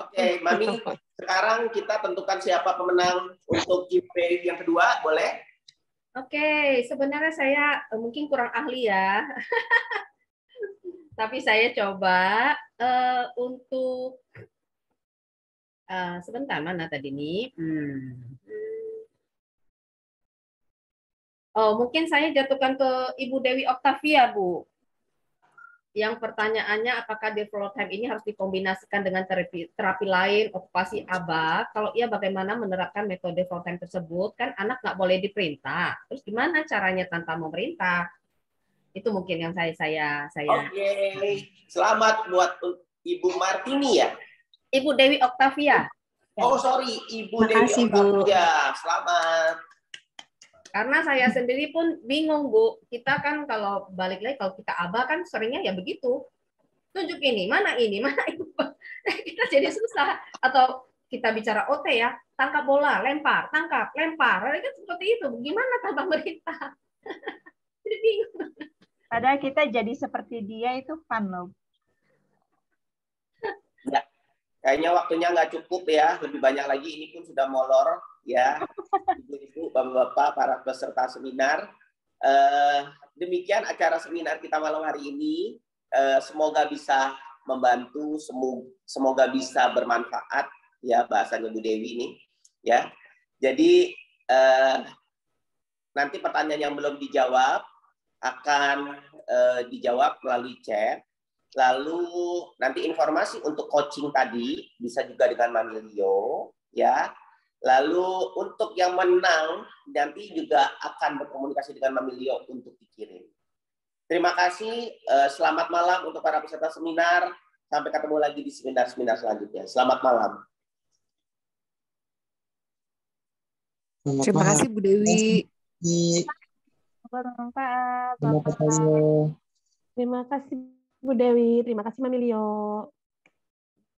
Oke, Mami, sekarang kita tentukan siapa pemenang untuk giveaway yang kedua, boleh? Oke, sebenarnya saya mungkin kurang ahli ya. Tapi saya coba untuk sebentar, mana tadi nih? Mungkin saya jatuhkan ke Ibu Dewi Octavia, Bu. Yang pertanyaannya, apakah Dear Floor Time ini harus dikombinasikan dengan terapi lain, okupasi ABA? Kalau iya, bagaimana menerapkan metode Floor Time tersebut? Kan anak nggak boleh diperintah. Terus gimana caranya tanpa memerintah? Itu mungkin yang saya. Oke, selamat buat Ibu Martini ya? Ibu Dewi Octavia. Oh sorry, Ibu Dewi Octavia. Selamat. Karena saya sendiri pun bingung, Bu. Kita kan kalau balik lagi, kalau kita ABA kan seringnya ya begitu. Tunjuk ini, mana itu. Kita jadi susah. Atau kita bicara OT ya, tangkap bola, lempar, tangkap, lempar. Kan seperti itu. Gimana tanpa merintah? Jadi bingung. Padahal kita jadi seperti dia itu fun loh. Ya, kayaknya waktunya nggak cukup ya. Lebih banyak lagi, ini pun sudah molor. Ya, Ibu-ibu, Bapak-bapak, para peserta seminar. Demikian acara seminar kita malam hari ini. Semoga bisa membantu, semoga bisa bermanfaat ya bahasanya Bu Dewi ini. Ya, jadi nanti pertanyaan yang belum dijawab akan dijawab melalui chat. Lalu nanti informasi untuk coaching tadi bisa juga dengan Mami Lio, ya. Lalu untuk yang menang nanti juga akan berkomunikasi dengan Mami Lio untuk dikirim. Terima kasih. Selamat malam untuk para peserta seminar. Sampai ketemu lagi di seminar-seminar selanjutnya. Selamat malam. Terima kasih Bu Dewi. Bermanfaat. Terima kasih Bu Dewi. Terima kasih Mami Lio.